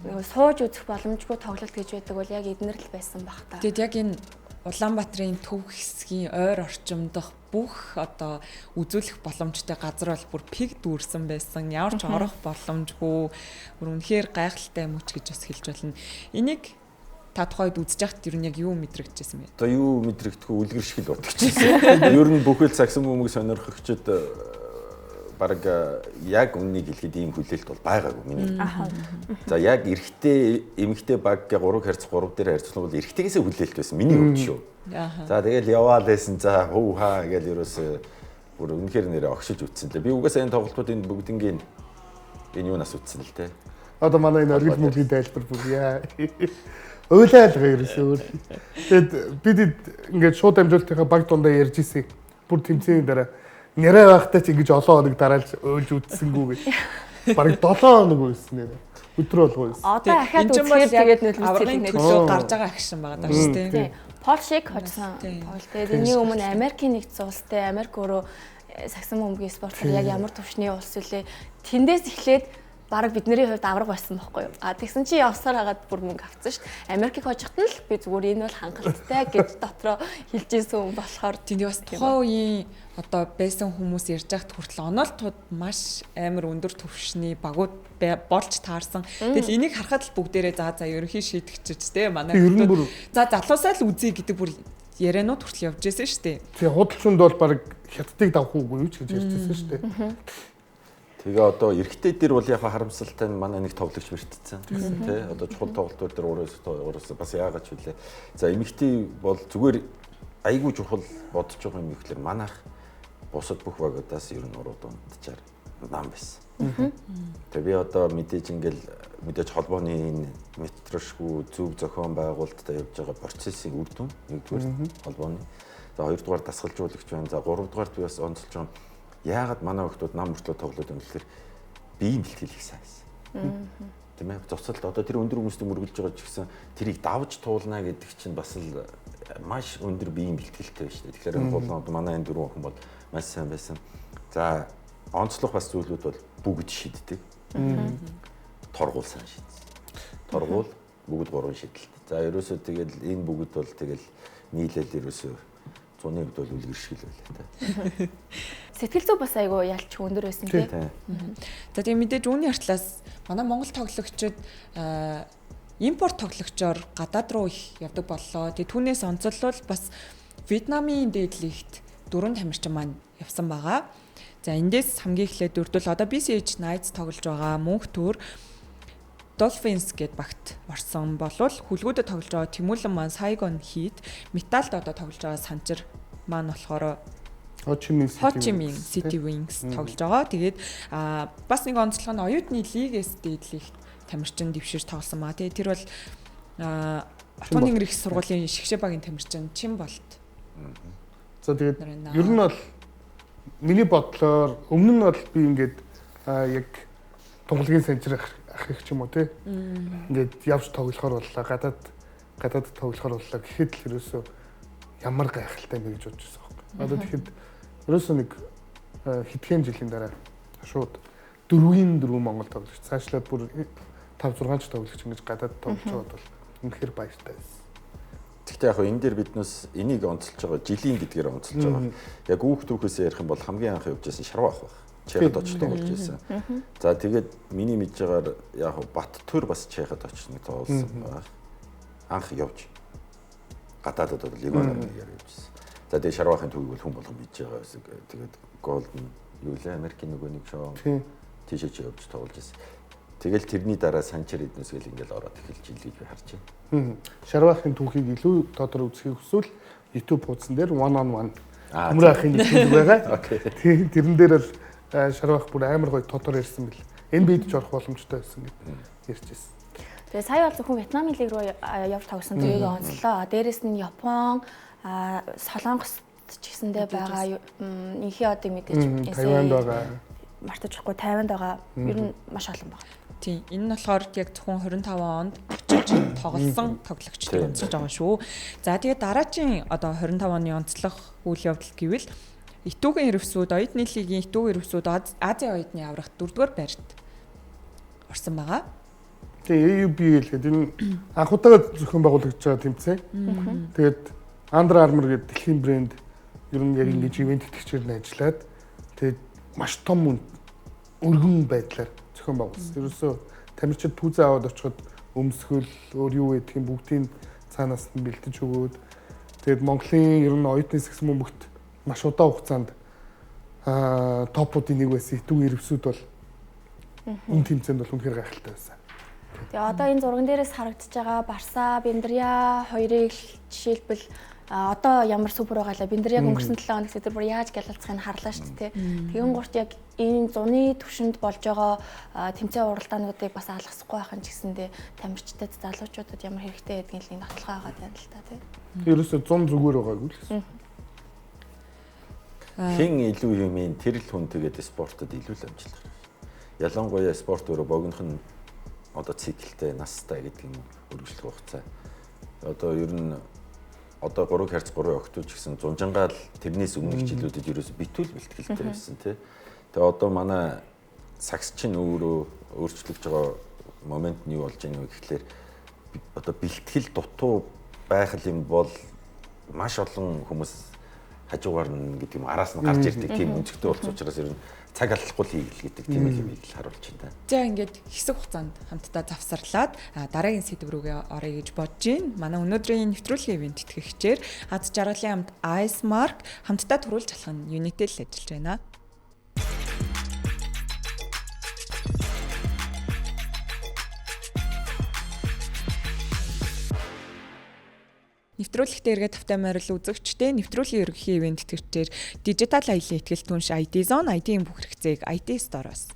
[SPEAKER 2] Нөгөө сууж үзэх боломжгүй тоглолт гэж байдаг бол яг эднэр л байсан баг та.
[SPEAKER 1] Тэгэд яг энэ Улаанбаатарын төв хэсгийн ойр орчим дах бүх одоо үзүүлэх боломжтой газар бол бүр пиг дүүрсэн байсан. Ямар ч орох боломжгүй. Бүр үнэхээр гайхалтай юм ч гэж бас хэлж болно. Энийг та тухайд үзэж байхад ер нь яг юу мэдрэгдэжсэн бэ?
[SPEAKER 4] Одоо юу мэдрэгдэхгүй үлгэршгэл бодчихсон. Ер нь бүхэл саксон бөмбөг сонирхогчд баг яг үннийг хэлэхэд ийм хүлээлт бол байгаагүй миний. За яг эрэгтэй эмэгтэй баг 3 харьц 3 дээр харьцуулах бол эрэгтэйгээсээ хүлээлт байсан миний хувьд шүү. За тэгэл яваал байсан за хөө хаа гэж ерөөсөө бүр үнэхээр нэрээ огшиж үтсэн лээ. Би угаасаа энэ тоглолтуудын бүгднгийн энэ юунаас үтсэн л те.
[SPEAKER 3] Одоо манай энэ оргил мөгийн тайлбар бүр яа. Ойлаалгаа ерөөсөө. Тэгэд бид ингээд шууд амжилтынхаа баг дундаа ярьж ирсэн. Бүр тэмцээний дараа нэрээ байхдаа ч ингэж олон хоног дараалж ойлж үтсэнгүү гэж. Бараг 7 хоног байсан нэр. Өдрөө болгоо байсан.
[SPEAKER 2] Одоо ахаад үзэхээр тэгээд
[SPEAKER 1] аврагын төлөө гарч байгаа агшин байгаа даа шүү дээ.
[SPEAKER 2] Польшиг хоцсон тоглолт. Тэгээд энэний өмнө Америкийн нэгдсэн улстай Америк өөрөө саксон бөмбөгийн спортоор яг ямар төвшний улс үлээ. Тэндээс эхлээд бараг бидний хувьд авраг байсан байхгүй юу? Тэгсэн чи явсаар хагаад бүр мөнгө авсан шүү дээ. Америкийг хожихт нь л би зүгээр энэ бол хангалттай гэж дотроо хэлж ирсэн болохоор
[SPEAKER 1] тэнд бас тухайн үеийн одоо байсан хүмүүс ярьж байхад хүртэл онолтууд маш амар өндөр түвшний багууд болж таарсан. Тэгэл энийг харахад л бүгдээрээ за ерөнхий шийдэгчч те манай хүмүүс за залуусаа л үзье гэдэг бүр ярианууд хүртэл явж байсан шүү дээ.
[SPEAKER 3] Тэгээ худалчунд бол баг хятадыг давах уугүй юу ч гэж ярьжсэн шүү дээ.
[SPEAKER 4] Тэгээ одоо эрэгтэй дээр бол яг харамсалтай нь манай нэг тоглогч мэртцсэн тий одоо чухал тоглолтууд дээр уураас бас яагаад ч үлээ. За эмэгтэй бол зүгээр айгүй чухал бодож байгаа юм ихлээр манайх бусад бүх багуудаас ер нь урууд унтчаар нам байсан. Тэгээ би одоо мэдээж холбооны энэ метрошгүй зөв зохион байгуулалтад явж байгаа процессын үр дүн нэгдүгээр холбооны. За хоёрдугаар дасгалжуулагч байна. За гуравдугаар би бас онцолж байгаа яагаад манай хүмүүс нам мөртлөө тоглоод байна гэхээр биеийн бэлтгэл их сайн байсан. Тийм ээ. Зоцолд одоо тэр өндөр хүмүүстэй мөргөлж байгаа ч гэсэн тэрийг давж туулна гэдэг чинь бас л маш өндөр биеийн бэлтгэлтэй байна шүү дээ. Тэгэхээр энэ бол манай энэ дөрвөн хүн бол маш сайн байсан. За онцлог бас зүйлүүд бол бүгд шийддэг. Торгуул сайн шийдсэн. Торгуул бүгд 3 шийдэлт. За ерөөсөө тэгэл энэ бүгд бол тэгэл нийлээл ерөөсөө зуны үед бол үлгэршил байлаа та.
[SPEAKER 2] Сэтгэл зүй бас айгүй ялч өндөр байсан тий.
[SPEAKER 1] За тийм мэдээж үүний артлаас манай Монгол тоглогчид импорт тоглогчоор гадаад руу их явдаг боллоо. Тэгээ түүнээс онцолбол бас Вьетнамын дээдлэгт 4 тамирчин маань явсан байгаа. За эндээс хамгийн эхлээд дөрөвдөл одоо BCH Knights тоглож байгаа мөнх төр Dolphins гэд багт орсон болвол хүлгүүдэд тоглож байгаа Тэмүүлэн маань Saigon Heat, Металд одоо тоглож байгаа Санчир маань болохоор Ho Chi Minh City Wings тоглож байгаа. Тэгээд бас нэг онцлог нь оюутны лигээс дээдлэгт тамирчин дэвширч тоглосон маа. Тэгээд тэр бол Хотгоны их сургуулийн шигшээ багийн тамирчин Чимболт.
[SPEAKER 3] За тэгээд ер нь бол миний бодлоор өмнө нь бол би ингээд яг тоглогийн санчир ах их ч юм уу тий. Ингээд явж тоглохоор боллоо. Гадаад тоглохоор боллоо. Гэхэд л ерөөсөө ямар гайхалтай юм бэ гэж бодож байсан байхгүй. Одоо тэгэхэд ерөөсөө нэг хэдхэн жилийн дараа шууд 4-4 Монгол тоглогч цаашлаад бүр 5-6 ч тоглогч ингэж гадаад тоглож байгаад бол үнэхээр баяртай байсан.
[SPEAKER 4] Гэхдээ яг энэ дээр биднээс энийг онцолж байгаа жилийн гэдгээр онцолж байгаа. Яг үүх түүхээсээ ярих юм бол хамгийн анх явж байсан Шарвах баг. Чехад очиж тоглож байсан. За тэгээд миний мэдж байгаагаар яг Баттөр бас Чехад очиж нэг тоглосон баг. Анх явж гадаадад бол Лигоноор нэг явжсэн. За тэгээд Шарвахын түүхийг бол хүн болгон мэдж байгаа байсан. Тэгээд Голден юу лээ Америкийн нөгөө нэг шоу тийшээ явж тоглож байсан. Тэгэл тэрний дараа Санчер эднээс гэл ингээл ороод эхэлж ил гэж би харж байна.
[SPEAKER 3] Шарвахын түүхийг илүү тодор үзхийг хүсвэл YouTube хуудсан дээр one on one Төмрахын YouTube байгаа. Тэрэн дээр л Шарвах бүр амар гоё тодор ярьсан бэл. Энэ бид ч орох боломжтой байсан гэж ярьж байсан.
[SPEAKER 2] Тэгээ сая бол зөвхөн Вьетнамын лиг руу явж тогсон төвийг онцлоо. Дээрээс нь Япон, Солонгост ч гэсэндээ байгаа инхи одыг мэдээж
[SPEAKER 3] Тайванд байгаа.
[SPEAKER 2] мартаж болохгүй Тайванд байгаа. Ер нь маш олон байна.
[SPEAKER 1] Тийм. Энэ нь болохоор яг зөвхөн 25 онд очиж тоглосон тоглогчдыг онцолж байгаа шүү. За тэгээд дараагийн одоо 25 оны онцлог үйл явдал гэвэл Итүүгийн хэрвсүүд, оюутны лигийн Итүүгийн хэрвсүүд Азийн оюутны аврах 4-р байрт орсон байгаа.
[SPEAKER 3] Тэгээ AUBL гэдэг энэ анх удаага зохион байгуулагч байгаа тэмцээн. Тэгээд Under Armour гэдэг дэлхийн брэнд ер нь яг ингэж ивент итгэгчээр нь ажиллаад тэгээд маш том өргөн байдлаар зохион байгуулсан. Ерөөсөө тамирчид пүүзээ аваад очиход өмсгөл өөр юу гэдэг юм бүгдийг цаанаас нь бэлдэж өгөөд тэгээд Монголын ер нь оюутны сагсан бөмбөгт маш удаан хугацаанд топуудын нэг байсан Итүүгийн хэрвсүүд бол энэ тэмцээнд бол үнэхээр гайхалтай байсан.
[SPEAKER 2] Тэгээ одоо энэ зурган дээрээс харагдаж байгаа Барса, Бендрия хоёрыг жишээлбэл одоо ямар супер байгаалаа. Бендрияг өнгөрсөн 7 хоногт тэр бүр яаж гялалцахыг харлаа шүү дээ. Тэгэн гурт яг энэ зуны төвшөнд болж байгаа тэмцээн уралдаануудыг бас алгасахгүй байх нь ч гэсэндээ тамирчдад залуучуудад ямар хэрэгтэй байдгийг л нотолгоо байгаа юм л та тий.
[SPEAKER 3] Ерөөсөө 100 зүгээр байгаагүй л гэсэн.
[SPEAKER 4] Хин илүү юмын тэрл хүн тэгээд спортод илүү л амжилт. Ялангуяа спорт өөрөө богинох нь одоо циклтэй настай гэдэг юм өргөжлөх хугацаа. Одоо ер нь одоо 3 херц 3 октод ч гэсэн зунжангаал тэрнээс өмнөх жилүүдэд ерөөсө битүүл бэлтгэлтэй байсан тий. Тэгээ одоо манай сагс чинь өөрөө өөрчлөгдөж байгаа момент нь юу болж байгаа вэ гэхлээр одоо бэлтгэл дутуу байх юм бол маш олон хүмүүс хажуугаар нь гэдэг юм араас нь гарч ирдэг тийм өнцгтэй болсон учраас ер нь цаг алдахгүй л хийгэл гэдэг тийм л юм харуулж байна.
[SPEAKER 1] За ингээд хэсэг хугацаанд хамтдаа завсарлаад дараагийн сэдв рүүгээ оръё гэж бодож байна. Манай өнөөдрийн нэвтрүүлгийн ивент итгэгчээр Аз жаргалын хамт Ice Mark хамтдаа төрүүлж алах нь Unitel л ажиллаж байна. Нэвтрүүлэгтээ эргээд тавтай морил үзэгчтэй нэвтрүүлгийн ерөнхий ивент итгэгчээр дижитал аялын ихтгэл түнш IT Zone IT-ийн бүх хэрэгцээг IT Store-оос.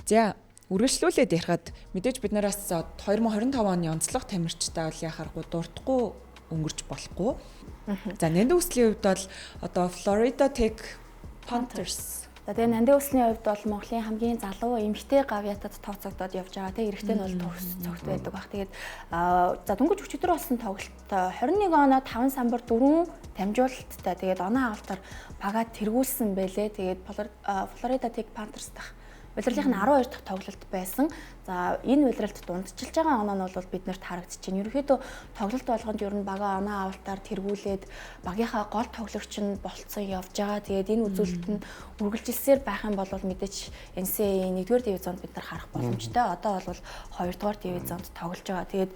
[SPEAKER 1] За, үргэлжлүүлээд ярихад мэдээж бид нараас 2025 оны онцлог тамирчтай бол яхахгүй дуртахгүй өнгөрч болохгүй. За, нандин үслийн хувьд бол одоо Florida Tech Panthers.
[SPEAKER 2] За тэгээ нандин үслийн хувьд бол Монголын хамгийн залуу эмэгтэй гавьятад тооцогдоод явж байгаа. Тэгээ эрэгтэй нь бол цогт байдаг баг. Тэгээд за дөнгөж өчигдөр болсон тоглолт 21 оноо 5 самбар 4 дамжуулалттай. Тэгээд оноо авалтаар багаа тэргүүлсэн байлээ. Тэгээд Florida Tech Panthers дахь улирлынх нь 12 дахь тоглолт байсан. За энэ улиралд дундчилж байгаа оноо нь бол биднэрт харагдаж байна. Ерөнхийдөө тоглолт болгонд ер нь багаа оноо авалтаар тэргүүлээд багийнхаа гол тоглогч нь болцсон явж байгаа. Тэгээд энэ үзүүлэлт нь үргэлжилсээр байх юм бол мэдээч NCAA 1-р дивизонд бид нар харах боломжтой. Одоо бол 2-р дивизонд тоглож байгаа. Тэгээд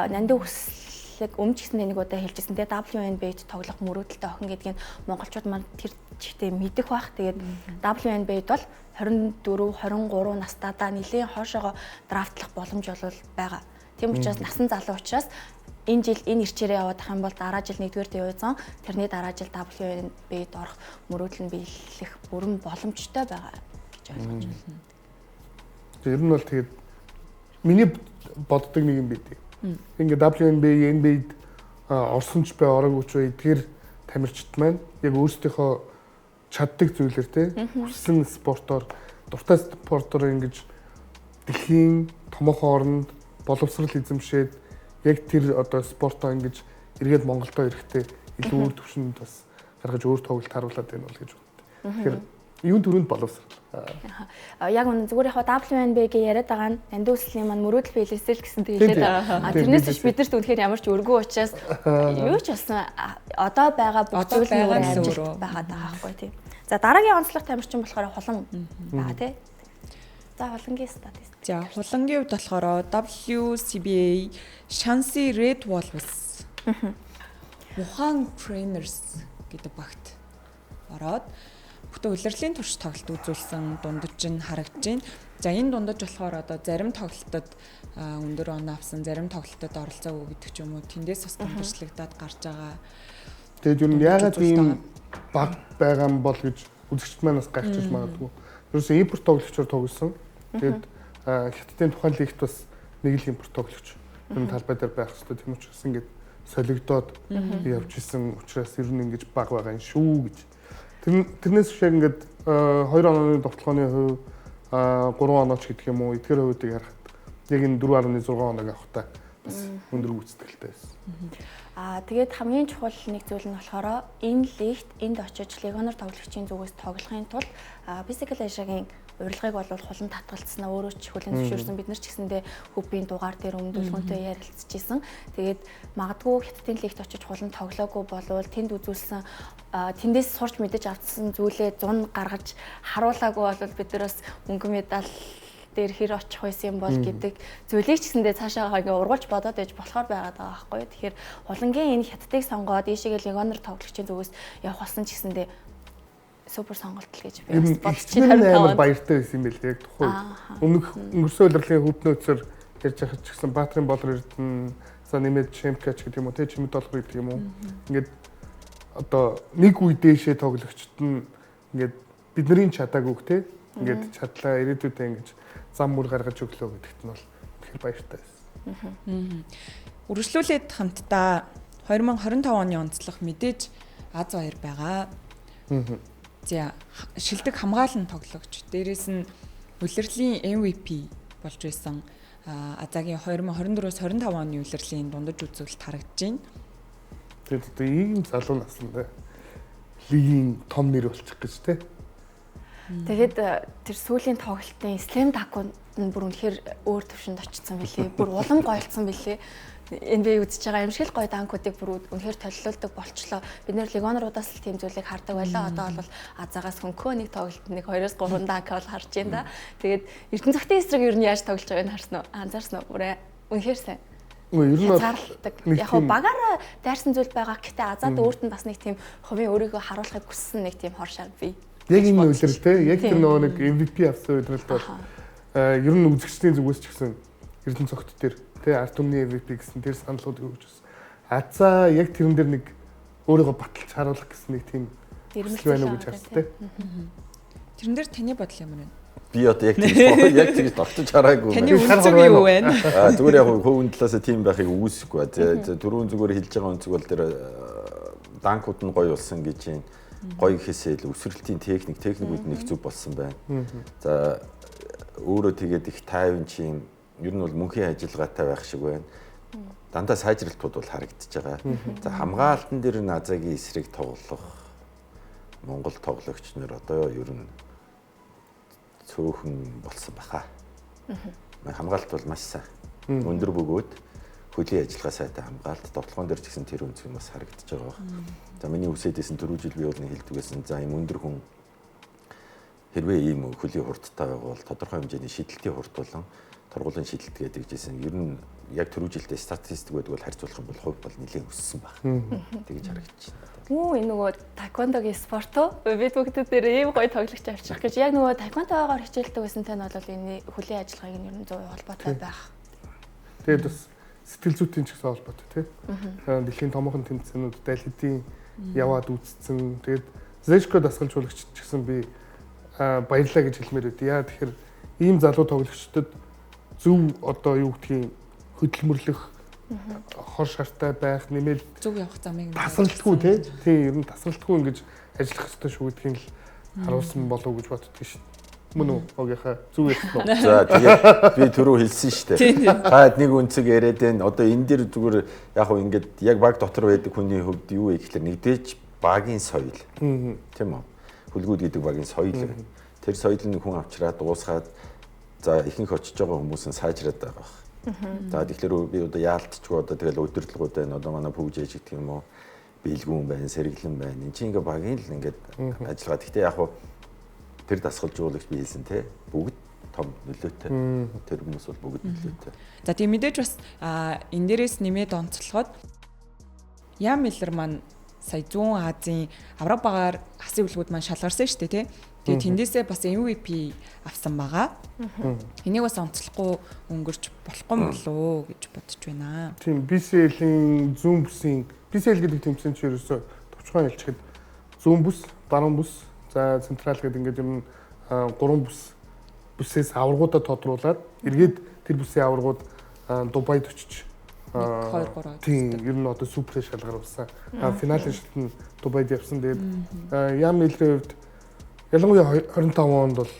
[SPEAKER 2] нандин үслэг өмнө ч гэсэн нэг удаа хэлжсэн. Тэгээд WNBA-д тоглох мөрөөдөлтэй охин гэдгийг монголчууд маань тэр чигтээ мэдэх бах. Тэгээд WNBA-д бол 24, 23 настайдаа нэлийн хоошоогоо драфтлах боломж бол байгаа. Тийм учраас насан залуу учраас энэ жил энэ ирчээрээ явах юм бол дараа жил 1-р дивизон, тэрний дараа жил WNBA-д орох мөрөөдөл нь биелэх бүрэн боломжтой байгаа гэж ойлгож байна.
[SPEAKER 3] Ер нь бол тэгээд миний боддог нэг юм байдаг. Ингээ WNBA, NBA-д орсон ч бай ороогүй ч бай эдгээр тамирчид маань яг өөрсдийнхөө чаддаг зүйлэр те хүссэн спортоор дуртай спортоор ингэж дэлхийн томоохон оронд боловсрал эзэмшээд яг тэр одоо спортоо ингэж эргээд Монголдо ирэхдээ илүү өөр төвшөнд бас гаргаж өөр тоглолт харуулад байна бол гэж боддог. Тэгэхээр юун төрөнд боловсрал.
[SPEAKER 2] Яг үнэ зүгээр яг WNBA-г яриад байгаа нь нандин үслийн маань мөрөөдөл биелүүлсэн гэсэн хэлээд байгаа. Тэрнээс ч биднэрт үнэхээр ямар ч өргөө учраас юу ч болсон одоо байгаа бүх зүйлийн амжилт байгаад байгаа байхгүй тийм. За дараагийн онцлог тамирчин болохоор хулан байгаа тийм. За хулангийн статистик.
[SPEAKER 1] За хулангийн хувьд болохоор WCBA Shanxi Red Wolves Wuhan Trainers гэдэг багт ороод бүхтэй улирлын турш тоглолт үзүүлсэн дундаж нь харагдаж байна. За энэ дундаж болохоор одоо зарим тоглолтод өндөр оноо авсан, зарим тоглолтод оролцоогүй гэдэг ч юм уу тэндээс бас дундажлагдаад гарч байгаа.
[SPEAKER 3] Тэгээд юу яагаад ийм баг байгаа юм бол гэж үзэгчд маань бас гайхчихж магадгүй. Ерөөсөө импорт тоглогчор тоглосон. Тэгээд хятадын тухайн лигт бас нэг л импорт тоглогч энэ талбай дээр байх хэрэгтэй. Тийм учраас ингээд солигдоод явж исэн учраас ер нь ингэж баг байгаа юм шүү гэж. Тэрнээс шиг ингээд 2 онооны довтлооны хувь 3 онооч гэдэг юм уу эдгээр хувьдыг харахад яг энэ 4.6 оноог авахтаа бас өндөр гүйцэтгэлтэй байсан.
[SPEAKER 2] Тэгээд хамгийн чухал нэг зүйл нь болохоор энэ лигт энд очиж легионер тоглогчийн зүгээс тоглохын тулд Physical Asia-гийн урилгыг бол хулан татгалцсан өөрөө ч хүлээн зөвшөөрсөн бид нар ч гэсэндээ хөвбийн дугаар дээр өмнөдөлгөөнтэй ярилцчихсан. Тэгээд магадгүй хятадын лигт очиж хулан тоглоогүй болвол тэнд үзүүлсэн тэндээс сурч мэдэж авсан зүйлээ 100 гаргаж харуулаагүй бол бид нар бас мөнгө медаль дээр хэр очих байсан юм бол гэдэг зүйлийг ч гэсэндээ цаашаа ингээ ургуулж бодоод ээж болохоор байгаад байгаа байхгүй. Тэгэхээр хулангийн энэ хятадыг сонгоод ийшээгээ легионер тоглогчийн зүгээс явах болсон ч гэсэндээ супер сонголт л гэж би бодож
[SPEAKER 3] байна. Амар баяртай байсан юм байл яг тухай. Өнгөрсөн удирлын хөднөөцөр ярьж хахад ч гэсэн Баатрин Болор Эрдэнэ за нэмээд Шемкач гэдэг юм уу те чимэд долбор гэдэг юм уу. Ингээд одоо нэг үе дээшээ тоглогчд нь ингээд бидний чадаагүй те ингээд чадлаа ирээдүйдээ ингэж зам мөр гаргаж өглөө гэдэгт нь бол тэгэхээр баяртай байсан.
[SPEAKER 1] Үргэлжлүүлээд хамтдаа 2025 оны онцлог мэдээж Аз баяр байгаа. За шилдэг хамгаалан тоглогч. Дээрээс нь улирлын MVP болж байсан Азагийн 2024-с 25 оны улирлын дундаж үзүүлэлт харагдаж байна.
[SPEAKER 3] Тэгээд одоо ийм залуу наснд лигийн том нэр болчих гэж те.
[SPEAKER 2] Тэгээд тэр сүүлийн тоглолтын Слэм Дакунд нь бүр үнэхээр өөр төвшөнд очсон билээ. Бүр улам гойлцсон билээ. NBA үзэж байгаа юм шиг л гоё данкуудыг бүр үнэхээр толилуулдаг болчлоо. Бид нэр легионеруудаас л тийм зүйлийг хардаг байлаа. Одоо бол Азагаас хөнкөө нэг тоглолтод нэг 2-3 данк бол харж байна да. Тэгээд Эрдэнэ цагтын эсрэг ер нь яаж тоглож байгааг нь харсан уу? Анзаарсан уу? Үнэхээр сайн.
[SPEAKER 3] Ер нь
[SPEAKER 2] зарладаг. Яг хоо багаараа дайрсан зүйл байгаа гэхдээ Азад өөрт нь бас нэг тийм хувийн өөрийгөө харуулахыг хүссэн нэг тийм хор шар бий.
[SPEAKER 3] Яг энэ үйлрэл те яг тэр нөгөө нэг MVP авсан үйлрэлд бол ер нь үзэгчдийн зүгээс ч гэсэн Эрдэнэ цогт дээр те ард түмний MVP гэсэн тэр саналууд өгч байсан. Азаа яг тэрэн дээр нэг өөрийгөө баталж харуулах гэсэн нэг тийм
[SPEAKER 2] дэрмэлцэл
[SPEAKER 3] байна уу гэж харсан те.
[SPEAKER 1] Тэрэн дээр таны бодол ямар вэ?
[SPEAKER 4] Би одоо яг тэгж тогтож хараагүй.
[SPEAKER 1] Таны үнцэг юу вэ?
[SPEAKER 4] Зүгээр яг хөвөн талаас тийм байхыг үүсэхгүй. Дөрөв зүгээр хэлж байгаа үнцэг бол тэр данкууд нь гоё болсон гэж юм. Гоё гэхээсээ л өсвөрлтийн техникүүд нэг зүг болсон байна. За өөрөө тэгээд их тайван чинь ер нь бол мөнхийн ажиллагаатай байх шиг байна. Дандаа сайжралтууд бол харагдаж байгаа. За хамгаалтан дээр нь Азагийн эсрэг тоглох Монгол тоглогч нар одоо ер нь цөөхөн болсон баха. Хамгаалт бол маш сайн. Өндөр бөгөөд хөлийн ажиллагаа сайтай хамгаалт тоглоом дээр ч гэсэн тэр үнцэг бас харагдаж байгаа байна. За миний үсэдсэн түрүү жил би бол нэг хэлдэгсэн. За ийм өндөр хүн хэрвээ ийм хөлийн хурдтай байвал тодорхой хэмжээний шидэлтийн хурд болон торгуулийн шидэлт гэдэг жисэн ер нь яг түрүү жилдээ статистик байдг бол харьцуулах юм бол хувь бол нэлээд өссөн байна. Тэгэж харагдаж байна.
[SPEAKER 2] Энэ нөгөө тайквондогийн спорт уу? Бид бүгд дээр ийм гоё тоглогч авчих гэж яг нөгөө тайквондоогоор хичээлдэг байсан тань бол энэ хөлийн ажиллагааг нь ер нь 100% холбоотой байх.
[SPEAKER 3] Тэгээд бас сэтгэл зүйтэй ч гэсэн холбоотой тий. Дэлхийн томоохон тэмцээнүүд дэлхийдийн яваад үзсэн. Тэгээд Зэшко дасгалжуулагч ч гэсэн би баярлаа гэж хэлмээр байд. Яа тэгэхээр ийм залуу тоглогчдод зөв одоо юу гэдгийг хөдөлмөрлөх хор шартай байх нэмээд
[SPEAKER 1] зөв явах замыг
[SPEAKER 3] тасралтгүй тий ер нь тасралтгүй ингэж ажиллах хэрэгтэй шүү гэдгийг л харуулсан болов уу гэж боддөг шин. Мөн үү огийнхаа зүг ярьсан уу?
[SPEAKER 4] За тэгээд би түрүү хэлсэн шүү дээ. Таад нэг үнцэг яриад байна. Одоо энэ дэр зүгээр яг хөө ингээд яг баг дотор байдаг хүний хувьд юу вэ гэхэлэр нэгдэж багийн соёл. Тийм үү? Хөлгүүд гэдэг багийн соёл. Тэр соёлыг хүн авчраад дуусгаад за ихэнх очиж байгаа хүмүүс нь сайжраад байгаа. За тэгэхээр би одоо яалтчгүй одоо тэгэл өдөрлгүүд байна. Одоо манай пүүжээж гэх юм уу? Биелгүүн байна, сэргэлэн байна. Энд чинь ингээ багийн л ингээд ажиллагаа. Гэхдээ яг хөө тэр дасгалжуулагч би хэлсэн те бүгд том нөлөөтэй. Тэр хүмүүс бол бүгд нөлөөтэй.
[SPEAKER 1] За тийм мэдээж бас энэ дээрээс нэмээд онцлоход Ян Миллер маань сая Зүүн Азийн Аврал багаар хасын үлгүүд маань шалгарсан шүү дээ тий. Тэгээд тэндээсээ бас MVP авсан байгаа. Энийг бас онцлохгүй өнгөрч болохгүй болов гэж бодож байна.
[SPEAKER 3] Тийм BCL-ийн зүүн бүсийн BCL гэдэг тэмцээн чинь ерөөсө товчхон ялчихэд зүүн бүс, баруун бүс, за централ гэдэг ингээд юм 3 бүсээс аваргуудаа тодруулаад эргээд тэр бүсийн аваргууд Дубайд очиж
[SPEAKER 1] 2 3
[SPEAKER 3] тийм ер нь одоо супер шалгаар авсан. Финалийн шалт нь Дубайд явсан. Тэгээд Ян Миллерийн хувьд ялангуяа 25 онд бол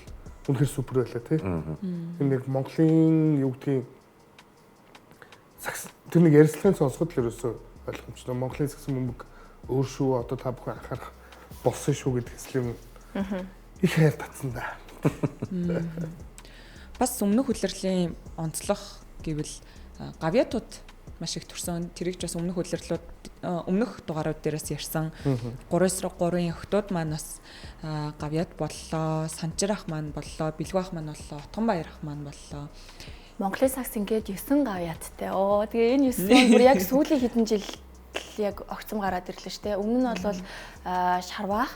[SPEAKER 3] үнэхээр супер байлаа тий. Тэр нэг Монголын юу гэдгийг тэр нэг ярилцлагын сонсоход л ерөөсөө ойлгомжтой. Монголын саксын бөмбөг өөр шүү одоо та бүхэн анхаарах болсон шүү гэдгээс л юм их хайр татсан да.
[SPEAKER 1] Бас өмнөх улирлын онцлог гэвэл гавьятууд маш их төрсөн. Тэрийг ч бас өмнөх дугаарууд дээрээс ярьсан. 3-3-ын охтууд маань бас гавьят боллоо, санчир ах маань боллоо, бэлгүү ах маань боллоо, Отгонбаяр ах маань боллоо.
[SPEAKER 2] Монголын сакс ингээд 9 гавьяттай. Тэгээ энэ 9 бүр яг сүүлийн хэдэн жил яг огцом гараад ирлээ шүү дээ. Өмнө нь бол шарваах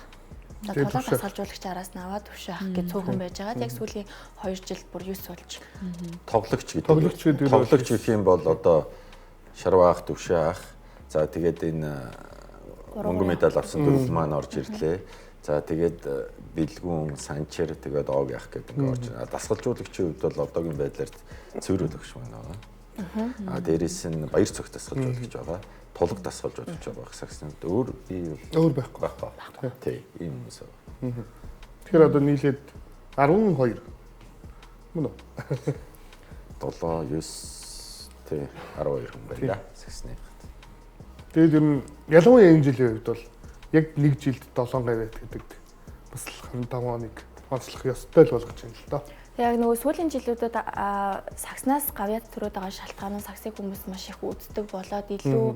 [SPEAKER 2] толгой дасгалжуулагч араас наваад төвшөөх гэж цөөхөн байжгаад яг сүүлийн 2 жил бүр 9 болж.
[SPEAKER 4] Тоглогч гэдэг. Тоглогч гэх юм бол одоо шарваах, төвшөөх. За тэгээд энэ мөнгө медаль авсан дөрвөл маань орж ирлээ. За тэгээд бэлгүүн, санчир тэгээд ог яах гэдэг ингээд орж байна. Дасгалжуулагчийн хувьд бол одоогийн байдлаар цэвэрлэгч байна. Дээрээс нь баяр цогт дасгалжуулагч байгаа. Тулг дасгалжуулагч байгаа саксны өөр байхгүй. Тий, ийм юмсаа.
[SPEAKER 3] Тэгэхээр одоо нийлээд 12 мөн үү?
[SPEAKER 4] 7 9 тий 12 хүн байна саксны.
[SPEAKER 3] Тэгээд ер нь ялангуяа энэ жилийн хувьд бол яг нэг жилд 7 гавьят гэдэг бас 25 оныг онцлох ёстой л болгож байна л доо.
[SPEAKER 2] Яг нөгөө сүүлийн жилүүдэд сакснаас гавьяд төрөөд байгаа шалтгаанууд саксыг хүмүүс маш их үздэг болоод илүү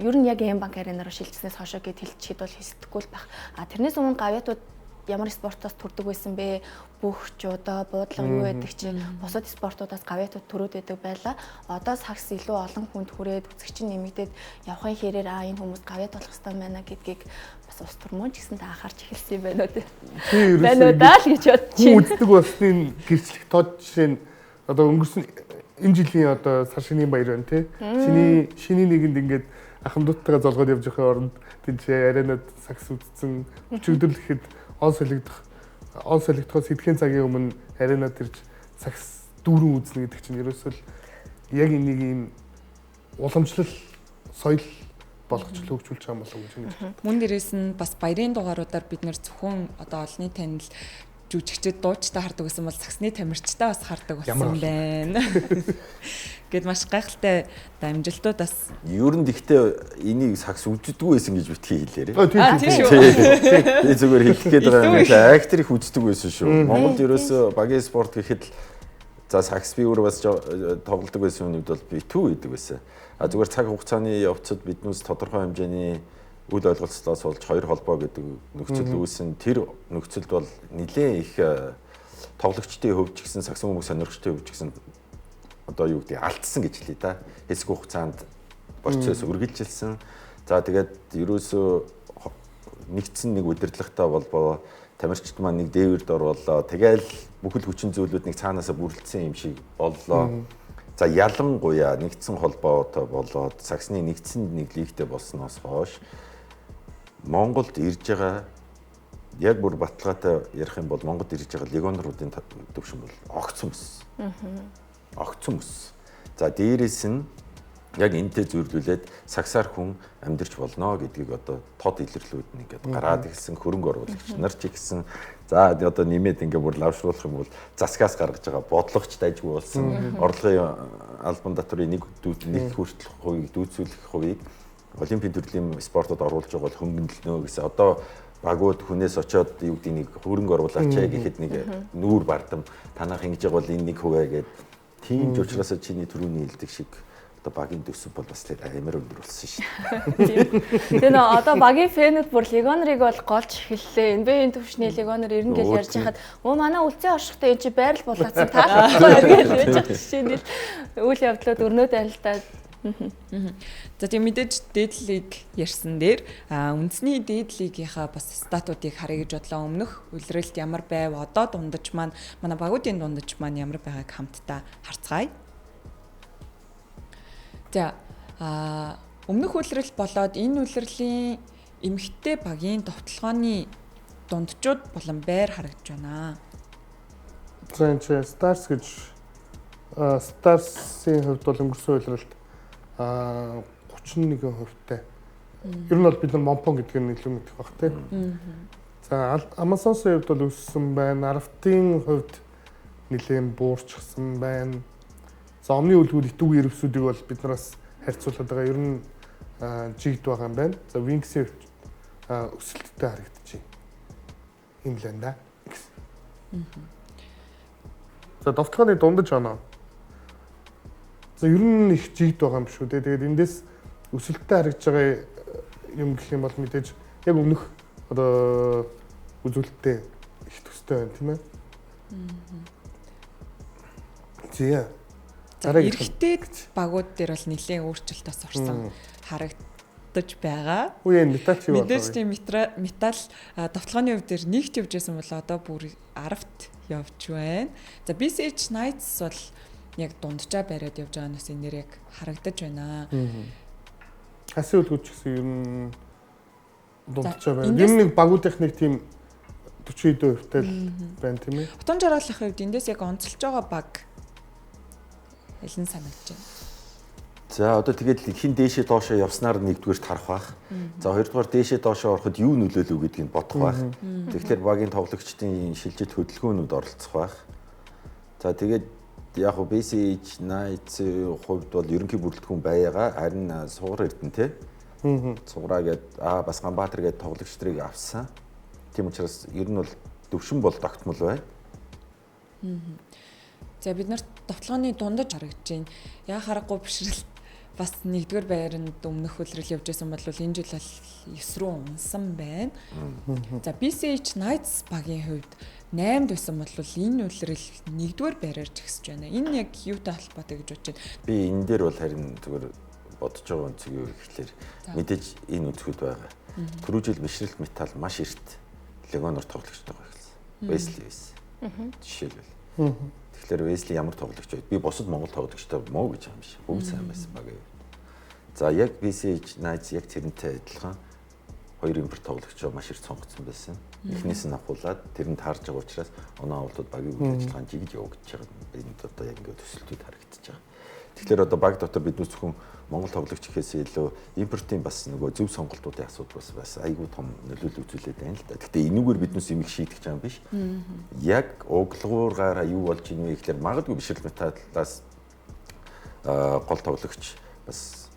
[SPEAKER 2] ер нь яг эм банк аренаар шилжснээс хойшоо гэд хэлчихэд бол хэлсдэггүй л байх. Тэрнээс өмнө гавьятууд ямар спортоос төрдөг байсан бэ? Бүх жуудаа, буудлага юу байдаг чи бусад спортуудаас гавьятууд төрөөд байдаг байлаа. Одоо сакс илүү олон хүнд хүрээд үзэгчин нэмэгдээд явахын хэрээр энэ хүмүүс гавьят болох хэрэгтэй байна гэдгийг бас ус төрмөн ч гэсэн та анхаарч эхэлсэн юм байна уу? Байна уу даа л гэж бодчих.
[SPEAKER 3] Үздэг болсны гэрчлэх тод жишээ нь одоо өнгөрсөн энэ жилийн одоо сар шинийн баяр байна тий. Шинийн нэгэнд ингээд ахмадуудтайгаа золгоод явж байхын оронд тэнцээ аренад сакс үзсэн өчигдөрлөхэд он солигдохоос хэдхэн цагийн өмнө аренад ирж сакс дүүрэн үзнэ гэдэг чинь ерөөсөө яг энийг ийм уламжлал соёл болгоч хөгжүүлж байгаа юм болов уу гэж байна.
[SPEAKER 1] Мөн дээрээс нь бас баярын дугааруудаар бид нэр зөвхөн одоо олонний танил жүжигчд дуучтай хардаг гэсэн бол саксны тамирчтай бас хардаг болсон байна. Гэт маш гайхалтай дамжилтууд бас
[SPEAKER 4] ер нь гэхдээ энийг сакс үздэггүй байсан гэж битгий хэлээрээ.
[SPEAKER 1] Тийм.
[SPEAKER 4] Би зүгээр хэлэх гээд байгаа юм чинь актер их үздэг байсан шүү. Монголд ерөөсөө багийн спорт гэхэд л за сакс би өөрөө бас тоглодог байсан юмнууд бол би түү гэдэг байсан. Зүгээр цаг хугацааны явцад биднээс тодорхой хэмжээний үйл ойлголцлоос болж хоёр холбоо гэдэг нөхцөл үүсэн. Тэр нөхцөлд бол нэлээд их тоглогчдын хөвч гисэн саксон хүмүүс сонирхчдын хөвч гисэн одоо юу гэдэг алдсан гэж хэлээ да. Хэсэг хугацаанд процесс үргэлжилсэн. За тэгээд ерөөсөө нэгдсэн нэг удирдлагатай болбоо тамирчид маань нэг дээвэрд оруулаа. Тэгээл бүхэл хүчин зүйлүүд нэг цаанаасаа бүрэлдсэн юм шиг боллоо. За ялангуяа нэгдсэн холбоотой болоод саксны нэгдсэн нэг лигтэй болсноос хойш Монголд ирж байгаа яг бүр баталгаатай ярих юм бол Монголд ирж байгаа легионеруудын төвшин бол огцом өс. Огцом өс. За дээрээс нь яг энтэй зүйрлүүлээд саксаар хүн амьдарч болно гэдгийг одоо тод илэрлүүд нь ингээд гараад ирсэн хөрөнгө оруулагч нар ч ихсэн. За одоо нэмээд ингээд бүр лавшруулах юм бол засгаас гаргаж байгаа бодлогоч дайггүй болсон. Орлогын албан татврын нэг хүртэл хувийг дүүцүүлэх хувийг олимпийн төрлийн спортод оруулж байгаа бол хөнгөнөлнө гэсэн. Одоо багууд хүнээс очиод юу гэдэг нэг хөрөнгө оруулаач гэхэд нэг нүүр бардам танах ингэж байгаа бол энэ нэг хуваа гэдэг. Тийм ч учраас чиний түрүүний хэлдэг шиг одоо багийн төсөв бол бас тэр амар өндөр болсон шүү дээ.
[SPEAKER 2] Тэгээ нөө одоо багийн фэнүүд бүр легионерыг бол голж эхэллээ. NBA-ийн төвшний легионер ирнэ гэж ярьж хахад манай үлцэн оршихтой энэ чи байрал булаацсан таахгүй гэж ярьж байгаа жишээнд үйл явдлууд өрнөд арилтаад.
[SPEAKER 1] За тийм мэдээж дээдлийг ярьсан дээр үндэсний дээдлигийнхаа бас статуудыг харъя гэж бодлоо. Өмнөх улиралд ямар байв, одоо дундаж маань манай багуудын дундаж маань ямар байгааг хамтдаа харцгаая. За өмнөх улирал болоод энэ улирлын эмэгтэй багийн товтлогооны дундчууд болон байр харагдж байна.
[SPEAKER 3] За энэ Stars гэж Stars-ийн хувьд бол өнгөрсөн үйлрэлт 31%-тай. Ер нь бол бид нар Монпон гэдгийг нь илүү мэдэх баг тийм. За Amazon-ийн хувьд бол өссөн байна. Аравтын хувьд нэлээд буурчихсан байна. За omni үлгүүд итүүг ирвсүүдийг бол бид нараас харьцуулаад байгаа. Ер нь жигд байгаа юм байна. За Wings-ийн өсөлттэй харагдчих. Ийм л байна да. За довтлооны дундаж оноо. За ер нь их жигд байгаа юм шүү дээ. Тэгээд эндээс өсөлттэй харагдж байгаа юм гэх юм бол мэдээж яг өмнөх одоо үзүүлэлттэй их төстэй байна тийм ээ. Зя.
[SPEAKER 1] За эрэгтэй багууд дээр бол нэлээд өөрчлөлт бас орсон харагдаж байгаа.
[SPEAKER 3] Үе метал юу болов?
[SPEAKER 1] Мэдээж тийм метал довтлооны хувь дээр нэгт явж байсан бол одоо бүр 10-т явж байна. За BCH Knights бол яг дунджаа бариад явж байгаанаас энэ нэр яг харагдаж байна.
[SPEAKER 3] Хасын үлгүүд ч гэсэн ер нь дунджаа байна. Ер нь нэг багуудынх нэг тийм 40% л байна тийм ээ.
[SPEAKER 1] Утан жаргалах хувьд эндээс яг онцолж байгаа баг хэлэн санагдаж байна.
[SPEAKER 4] За одоо тэгээд хин дээшээ доошоо явснаар нэгдүгээрт харах байх. За хоёрдугаар дээшээ доошоо ороход юу нөлөөлөв гэдгийг бодох байх. Тэгэхээр багийн тоглогчдын шилжилт хөдөлгөөнүүд оролцох байх. За тэгээд яг хөө BCH Knights-ийн хувьд бол ерөнхий бүрэлдэхүүн байгаа. Харин Сугар Эрдэнэ Сугараа гээд бас Ганбаатар гээд тоглогч нарыг авсан. Тийм учраас ер нь бол төвшин бол тогтмол байна.
[SPEAKER 1] За бид нарт довтлооны дундаж харагдаж байна. Яа харахгүй бишрэл бас нэгдүгээр байранд өмнөх хөлрөл явж байсан бол энэ жил бол 9 рүү унсан байна. За BCH Knights багийн хувьд 8-д байсан бол энэ хөлрөл нэгдүгээр байраар жигсэж байна. Энэ яг юутай холбоотой гэж бодож байна?
[SPEAKER 4] Би энэ дээр бол харин зүгээр бодож байгаа үнцгийг юу гэхлээр мэдээж энэ үзэхэд байгаа. Түрүү жил бишрэлт метал маш эрт легоноор тоглогчтой байсан. Wesley байсан. Жишээлбэл. Тэгэхээр Wesley ямар тоглогч байд? Би бусад Монгол тоглогчтой муу гэж юм шиг. Бүгд сайн байсан баг. За яг BCH Knights яг тэрнтэй адилхан хоёр импорт тоглогчоо маш их сонгогдсон байсан. Эхнээс нь авахуулаад тэрэнд таарж байгаа учраас оноо авалтууд багийн үйл ажиллагаанд жигж явагдаж байгаа. Энд одоо яг ингээд төсөлтүүд харагдаж байгаа. Тэгэхээр одоо баг дотор бид зөвхөн Монгол тоглогч гэхээс илүү импортын бас нөгөө зөв сонголтуудын асуудал бас айгүй том нөлөөлөл үзүүлээд байна л да. Гэхдээ энүүгээр биднээс юм их шийдэж байгаа юм биш. Яг углагуургаараа юу болж ийнэ вэ гэхээр магадгүй бишрэл металлаас гол тоглогч бас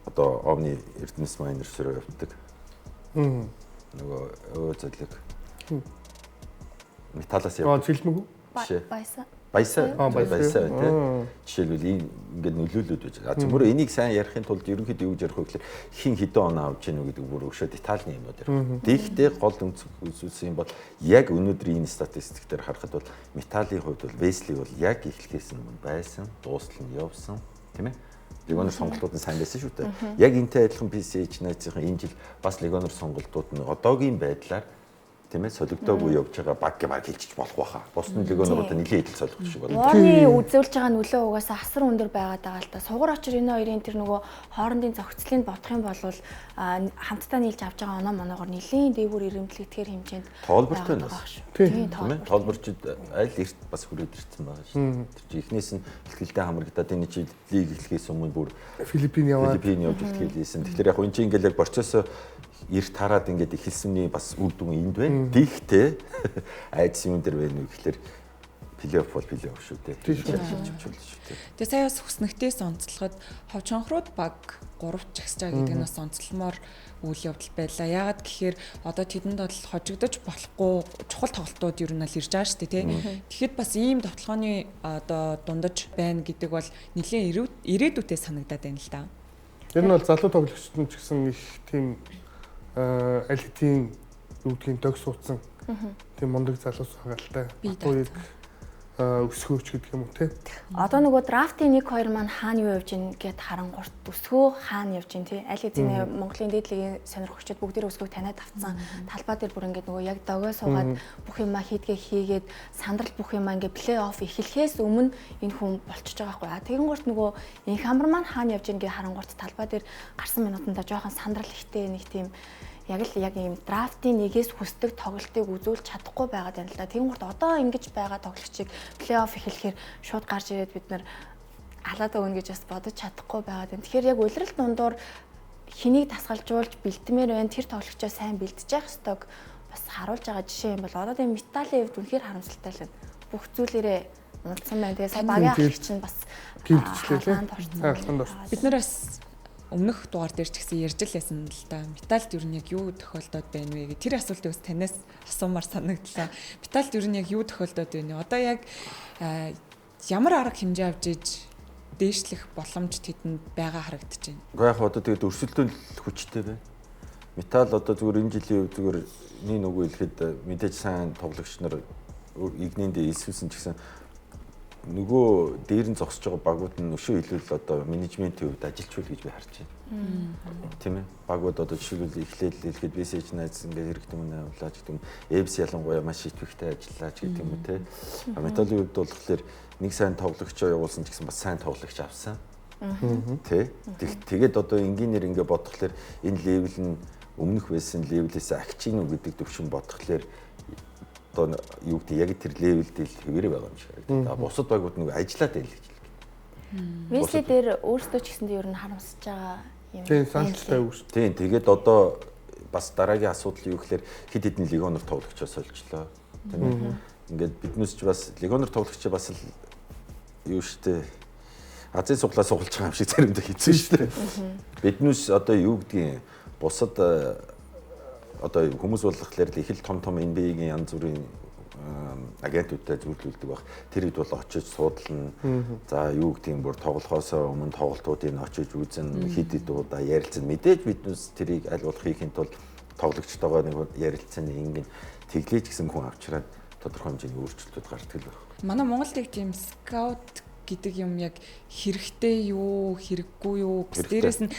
[SPEAKER 4] одоо Omni Эрдэнэс Miners руу явдаг. Нөгөө зөвлөг металлаас явдаг.
[SPEAKER 3] Жилмэг үү?
[SPEAKER 2] Баясаа
[SPEAKER 4] тийм. Жишээлбэл ингээд нөлөөлөд байж байгаа. Зөвхөн энийг сайн ярихын тулд ерөнхийдөө юу ярих вэ гэхээр хин хэдэн оноо авч ийн үү гэдэг бүр өшөө детальны юмнууд ярих. Тэгэхдээ гол үзүүлсэн юм бол яг өнөөдрийн энэ статистик дээр харахад бол металлын хувьд бол Wesley бол яг эхлэхээс өмнө байсан, дуустал нь явсан, тийм ээ. Легонор сонголтууд нь сайн байсан шүү дээ. Яг энтэй адилхан BCH Knights-ийн энэ жил бас легонор сонголтууд нь одоогийн байдлаар тийм ээ солигдоогүй явж байгаа баг гэмар хэлчих болох байхаа. Бусны легонорууд нэлээд идэл солигдох шиг байна.
[SPEAKER 2] Ооны үзүүлж байгаа нөлөө угаасаа асар өндөр байгаад байгаа л да. Сугар очир энэ хоёрын тэр нөгөө хоорондын зохицлыг бодох юм бол хамтдаа нийлж авч байгаа оноо моноогоор нэлийн дээгүүр ирэмтлэгдэхэр хэмжээнд
[SPEAKER 4] тоолбортой байна.
[SPEAKER 2] Тийм
[SPEAKER 4] тоолборчид аль эрт бас хүрээд ирсэн байгаа шүү. Тэр чинь эхнээс нь ихтгэлтэй хамрагдаад энэ жил лиг эхлэхээс өмнө бүр
[SPEAKER 3] Филиппин явж
[SPEAKER 4] эхлэхээсэн. Тэгэхээр яг энэ чинь ингээл яг процессо эрт хараад ингээд эхэлсэний бас үр дүн энд байна. Тэгтээ айдс юм дээр байна уу гэхэлэр плей-офф бол плей-офф шүү дээ.
[SPEAKER 1] Тэгээ сая бас хүснэгтээс онцлоход ховчонхрууд баг 3-т жагсаж байгаа гэдэг нь бас онцлмоор үйл явдал байлаа. Яагаад гэхээр одоо тэдэнд бол хожигдож болохгүй чухал тоглолтууд ер нь л ирж байгаа шүү дээ, тий. Тэгэхэд бас ийм довтлооны одоо дундаж байна гэдэг бол нэлээд ирээдүйтэй санагдаад байна л да.
[SPEAKER 3] Тэр нь бол залуу тоглогчид нь ч гэсэн их тийм аль хэдийн юу гэдгийг дог суудсан тийм мундаг залуус байгаа л та. Батуйг өсгөөч гэдэг юм уу те.
[SPEAKER 2] Одоо нөгөө драфтын 1-2 маань хаана юу явж ийн гэд харангуурт өсгөө хаана явж ийн те. Аль хэдийн Монголын дээдлэгийн сонирхогчид бүгдээ өсгөөг таниад авцсан. Талбай дээр бүр ингээд нөгөө яг догоо суугаад бүх юмаа хийгээд сандрал бүх юмаа ингээд плей-офф эхлэхээс өмнө энэ хүн болчихж байгаа байхгүй. Тэгэнгүүт нөгөө энэ хамар маань хаана явж ийн гэд харангуурт талбай дээр гарсан минутанда жоохон сандрал ихтэй нэг тийм яг ийм драфтын нэгээс хүсдэг тоглолтыг үзүүлж чадахгүй байгаад байна л да. Тэнгуут одоо ингэж байгаа тоглогчийг плей-офф эхлэхээр шууд гарч ирээд бид нар алаад өгнө гэж бас бодож чадахгүй байгаад байна. Тэгэхээр яг улирал дундуур хэнийг тасгалжуулж бэлтмээр байна, тэр тоглогчоо сайн бэлдэж явах ёстойг бас харуулж байгаа жишээ юм бол одоо энэ металлын хувьд үнэхээр харамсалтай л байна. Бүх зүйлээрээ унтсан байна. Тэгээ сая багийн ахлагч чинь бас
[SPEAKER 1] бид нар бас өмнөх дугаар дээр ч гэсэн ярьж лээсэн л да. Металлд юу нэг юу тохиолдоод байна вэ гэх тэр асуултыг бас танаас асуумаар санагдлаа. Металлд юу нэг юу тохиолдоод байна вэ? Одоо яг ямар арга хэмжээ авч иж дээшлэх боломж тэдэнд байгаа харагдаж байна.
[SPEAKER 4] Уу яг одоо тэгээд өрсөлдөөн хүчтэй байна. Металл одоо зүгээр энэ жилийн зүгээр нэг нүгөө хэлэхэд мэдээж сайн тоглогч нар игнэндээ элсүүлсэн ч гэсэн нөгөө дээр нь зогсож байгаа багууд нь өшөө хэлвэл одоо менежментийн хувьд ажилчвал гэж би харж байна. Тийм ээ. Багууд одоо жишээлбэл эхлээл хэлэхэд мессеж найз ингээ хэрэгтэй юм авлаач гэдэг юм. Эвс ялангуяа маш идэвхтэй ажиллаач гэдэг юм уу те. Металлын хувьд болохоор нэг сайн тоглогчоо явуулсан ч гэсэн бас сайн тоглогч авсан. Тэ. Тэгээд одоо энгийнээр ингээ бодхолоор энэ левел нь өмнөх байсан левелээс агчин уу гэдэг төвшин бодхолоор одоо юу гэдэг яг тэр левелд л хэвээрээ байгаа юм шиг харагдав. Бусад байгууд нэг ажиллаад байл гэж хэлдэг.
[SPEAKER 2] Месси дээр өөрсдөө ч гэсэндээ ер нь харамсаж байгаа юм.
[SPEAKER 3] Тийм саналтай үү.
[SPEAKER 4] Тийм тэгээд одоо бас дараагийн асуудал юу гэхээр хэд хэдэн легионер тоглогчоо сольжлоо. Тийм. Ингээд биднээс ч бас легионер тоглогчоо бас л юу штэ Азийн суглаа сугалж байгаа юм шиг заримдаа хийсэн штэ. Биднээс одоо юу гэдгийг бусад одоо хүмүүс болохоор л их л том NBA-гийн янз бүрийн агентуудтай зөвлөлдөг баг. Тэр хэд бол очиж суудлна. За юу гэдгийг бүр тоглохоос өмнө тоглолтуудыг очиж үзэн хэд хэд удаа ярилцсан. Мэдээж биднээс тэрийг аль болох хийхин тулд тоглогчтойгоо нэг ярилцсан ингэ тэглэж гисэн хүн авчраад тодорхой хэмжээний өөрчлөлтүүд гардаг л байна.
[SPEAKER 1] Манай Монголд яг тийм скаут гэдэг юм яг хэрэгтэй юу, хэрэггүй юу гэс дээрээс нь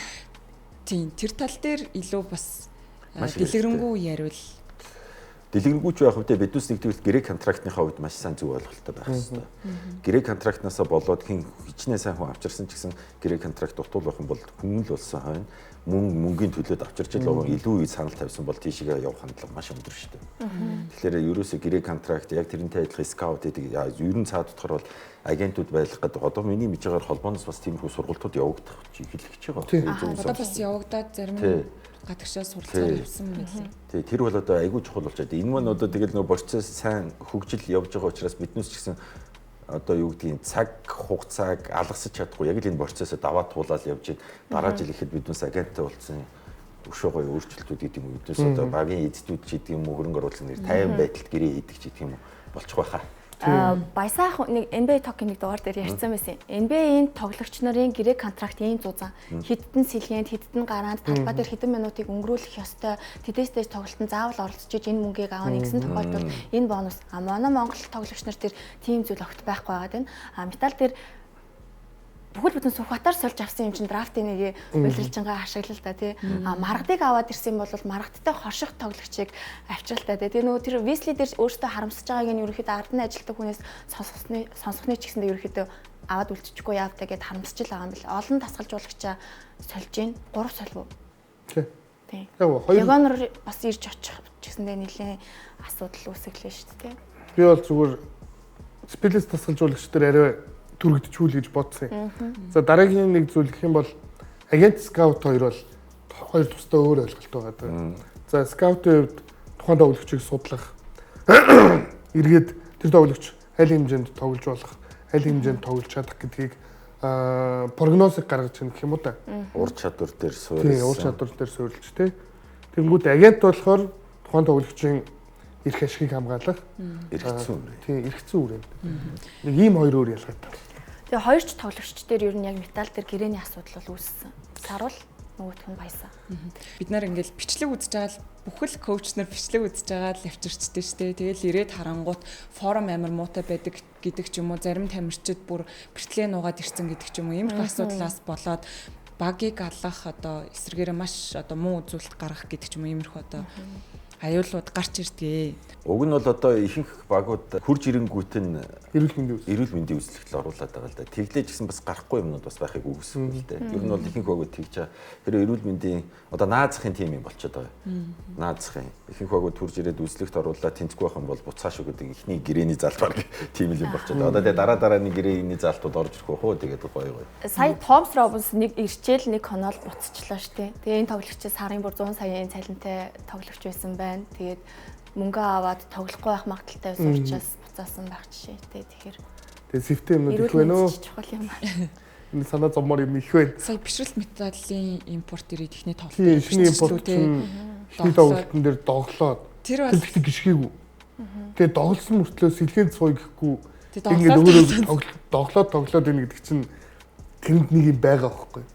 [SPEAKER 1] тийм тэр тал дээр илүү бас дэлгэрэнгүй яривал
[SPEAKER 4] дэлгэрэнгүй ч байх үедээ биднээс нэг тэгвэл грек контрактныхаа үед маш сайн зөв ойлголттой байх хэрэгтэй. Грек контрактнасаа болоод хин хичнээн сайн хүн авчирсан ч гэсэн грек контракт дутуул байх юм бол хүн л болсон хойно мөнгөний төлөөд авчирч л илүү санал тавьсан бол тийшээ явах хандлага маш өндөр шүү дээ. Тэгэхээр ерөөсөө грек контракт яг тэрнтэй адилхан скаут гэдэг ер нь цаад утгаар бол агентууд байлгах гэдэг. Одоо миний мэдж байгаагаар холбооноос бас тиймэрхүү сургалтууд явагдах эхэлж байгаа.
[SPEAKER 1] Одоо бас явагдаад зарим гадагшаа суралцаар явсан байлээ.
[SPEAKER 4] Тий, тэр бол одоо айгүй чухал болчиход. Энэ маань одоо тэгэл нөгөө борцоос сайн хөгжил явж байгаа учраас биднээс ч гэсэн одоо юу гэдгийг цаг хугацааг алгасч чадахгүй яг л энэ борцоосоо даваад туулаад явж байна. Дараа жил ихэд биднээс агенттай болсон өшөө гоё өөрчлөлтүүд гэдэг юм уу. Биднээс одоо багийн эзэдүүд ч гэдэг юм уу хөрөнгө оруулсан нэр 50 байдалд гэрээ хийдэг ч гэдэг юм уу болчих байхаа.
[SPEAKER 2] Баясаах нэг NBA токен нэг дугаар дээр ярьсан байсан. NBA-ийн тоглогч нарын гэрээ контракт ийм зузаан. Хэддэн сэлгээнд, хэддэн гараанд талбай дээр хэдэн минутыг өнгөрүүлэх ёстой. Тэдээстэй тоглолтод заавал оролцож энэ мөнгийг авах гэсэн тохиолдолд энэ бонус. Манай Монгол тоглогч нар дээр тийм зүйл огт байхгүй байгаад байна. Металл дээр бүхэл бүтэн Сүхбаатар сольж авсан юм чинь драфтын нэг удирдлагынгаа ашиглал та тий. Маргадыг аваад ирсэн бол маргадтай хорших тоглогчийг авчрал та тий. Тэгээ нөгөө тэр Висли дээр өөртөө харамсаж байгааг нь ерөөхдөө ард нь ажилтдаг хүнээс сонсохны ч гэсэндээ ерөөхдөө аваад үлдчихгүй яавтаа гэд харамсаж л байгаа юм бэл. Олон тасгалжуулагчаа сольж гин 3 солив уу? Тий. Ягонор бас ирж очих гэсэндээ нэлээд асуудал үүсгэлээ шүү дээ.
[SPEAKER 3] Би бол зүгээр спилэс тасгалжуулагч дээр арай түргдчихүүл гэж бодсон юм. За дараагийн нэг зүйл гэх юм бол агент скаут хоёр бол хоёр тусдаа өөр ойлголт байгаа. За скаутын хувьд тухайн тоглогчийг судлах, эргээд тэр тоглогч аль хэмжээнд тоглож болох, аль хэмжээнд тоглож чадах гэдгийг прогнозыг гаргаж ирэх юм уу та.
[SPEAKER 4] Ур чадвар дээр суурилсан.
[SPEAKER 3] Тийм, ур чадвар дээр суурилж тий. Тэнгүүд агент болохоор тухайн тоглогчийн эрх ашигыг хамгаалах
[SPEAKER 4] эргэцэн үр.
[SPEAKER 3] Тийм, эргэцэн үр юм. Нэг ийм хоёр өөр ялгаатай.
[SPEAKER 2] Тэгээ хоёрч тоглогч дээр ер нь яг металл дээр гэрээний асуудал бол үүссэн. Сарвал нөгөөх нь баясаа.
[SPEAKER 1] Бид нар ингээл бичлэг үзэж байгаа л бүхэл коуч нар бичлэг үзэж байгаа л авчирчтэй штэ. Тэгэл ирээд харангуут форум амар муутай байдаг гэдэг ч юм уу, зарим тамирчид бүр бэртлээ нугаад ирсэн гэдэг ч юм уу. Иймэрхүү асуудлаас болоод багийг алгах одоо эсрэгээрээ маш одоо муу үзүүлэлт гаргах гэдэг ч юм уу. Иймэрхүү одоо аюулууд гарч ирдэг.
[SPEAKER 4] Уг нь бол одоо ихэнх багууд хурж ирэнгүүт нь
[SPEAKER 3] эрүүл
[SPEAKER 4] мэндийн үзлэгтэл оруулаад байгаа л да. Тэглэж гисэн бас гарахгүй юмнууд бас байхыг үгүйсэв л дээ. Ер нь бол ихэнх багууд тэгж байгаа. Тэр эрүүл мэндийн одоо наазахын тим юм болчиход байгаа. Наазахын ихэнх багууд хурж ирээд үзлэгт оруулаад тэнцэхгүй байх юм бол буцааш өгöd ихний гэрээний залт баг тийм л юм болчиход байгаа. Одоо тэгээ дараа нь гэрээний залтууд орж ирэх үү тэгээд гоё.
[SPEAKER 2] Сая Томс Робинс нэг ирчээл нэг хонол буцчихлаа шүү дээ. Тэгээ энэ тоглогч сарын бүр 100 саяын цалинтай тоглогч байсан байна. Тэгээд мөнгө аваад тоглохгүй байх магадaltaй байсан учраас буцаасан байх жишээтэй. Тэгэхээр
[SPEAKER 3] сэвтэй юмнууд их байна уу?
[SPEAKER 2] Чухал юм байна.
[SPEAKER 3] Энэ санаа зовмор юм их байна.
[SPEAKER 1] Сая бишрэлт металлын импорт ирээд ихний тоглолт.
[SPEAKER 3] Тийм, ихний импорт ихний тоглолтын дээр доглоод
[SPEAKER 1] тэр бас
[SPEAKER 3] гიშгээгүй. Тэгээ доголсон мөртлөө сэлгээнд сууй гэхгүй.
[SPEAKER 1] Тэгээд
[SPEAKER 3] өөрөө доглоод ийн гэдэг чинь тэнд нэг юм байгаа байхгүй.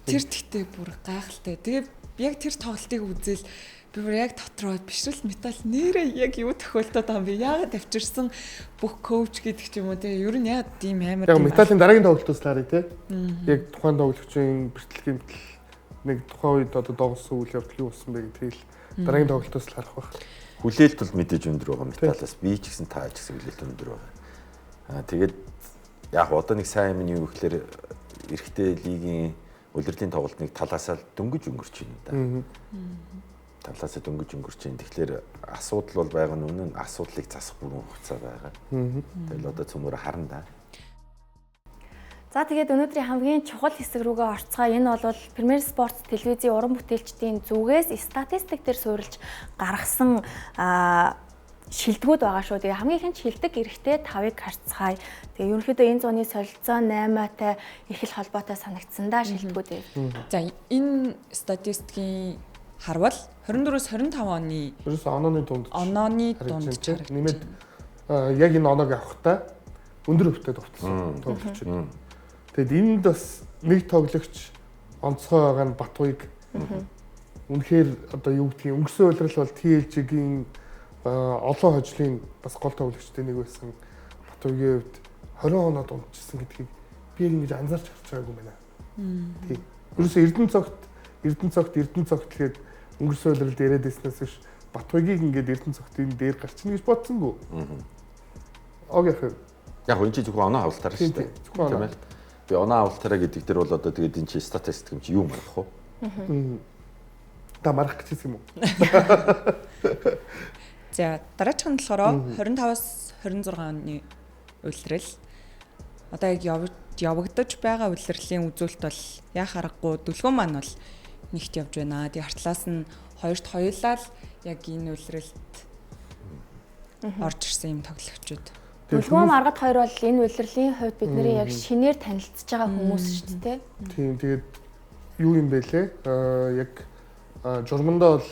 [SPEAKER 1] Тэр тэгтээ бүр гайхалтай. Тэгээ яг тэр тоглолтыг үзэл би бүр яг дотроо бишрэлт металл нэрээ яг юу тохиолдоод байгаа юм бэ? Яагаад авчирсан бүх коуч гэдэг ч юм уу те. Ер нь яа тийм амар
[SPEAKER 3] тийм. Яг металлын дараагийн тоглолтоос лаарыг те. Яг тухайн тоглогчийн бэртэл гэмтэл нэг тухайн үед одоо доголсон үйл явдал юу болсон бэ гэдэг тэгэл дараагийн тоглолтоос л харах байх.
[SPEAKER 4] Хүлээлт бол мэдээж өндөр байгаа металлаас би ч гэсэн та ч гэсэн хүлээлт өндөр байгаа. Тэгээд яг одоо нэг сайн юм юу гэхээр эрэгтэй лигийн улирлын тоглолтыг талаасаа дөнгөж өнгөрч байна да. Талаасаа дөнгөж өнгөрч байна. Тэгэхээр асуудал бол байгаа нь үнэн асуудлыг засах бүрэн хугацаа байгаа. Тэгэл одоо цөмөр харна да.
[SPEAKER 2] За тэгээд өнөөдрийн хамгийн чухал хэсэг рүүгээ орцгоо. Энэ бол Премьер Спортс телевизийн уран бүтээлчдийн зүгээс статистик дээр суурилж гаргасан шилдэгүүд байгаа шүү. Тэгээ хамгийн ихэнд шилдэг эрэгтэй 5-ыг харцгаая. Тэгээ ерөнхийдөө энэ зууны солилцоо 8-тай их л холбоотой санагдсан да шилдэгүүдээ.
[SPEAKER 1] За энэ статистикийн харвал 24-с 25 оны
[SPEAKER 3] онооны дунд
[SPEAKER 1] харагдаж
[SPEAKER 3] нэмээд яг энэ оноог авахтаа өндөр хөвтэй довтлсон тоглогч. Тэгэд энд бас нэг тоглогч онцгой байгаа нь Батуйг. Үнэхээр одоо юу гэдгийг өнгөрсөн улирал бол TLG-ийн олон хожлын бас гол тоглогчтой нэг байсан. Батуйгийн хувьд 20 оноо дундчилсан гэдгийг би ингэж анзаарч харж байгаагүй байна. Тийм. Ерөөсөө Эрдэнэ цогт тэгээд өнгөрсөн улиралд яриад байснаас биш Батуйгийг ингээд Эрдэнэ цогтын дээр гарчихна гэж бодсонгүй. Окей. Яг
[SPEAKER 4] энэ чи зөвхөн оноо авалтаараа шүү дээ. Тийм ээ. Би оноо авалтаараа гэдэг дээр бол одоо тэгээд энэ чи статистик юм чи юу марах вэ?
[SPEAKER 3] Та марах гэж юм уу?
[SPEAKER 1] За дараачих нь болохоор 25-аас 26 оны улирал. Одоо яг явагдаж байгаа улирлын үзүүлэлт бол яа харахгүй дүлгэн маань бол нэгт явж байна. Тэгээ хартлаас нь хоёрт хоёулаа л яг энэ улиралд орж ирсэн юм тоглогчид.
[SPEAKER 2] Дүлгэн маргад хоёр бол энэ улирлын хувьд бидний яг шинээр танилцж байгаа хүмүүс шүү дээ.
[SPEAKER 3] Тийм тэгээд юу юм бэ лээ? Яг журмандаа бол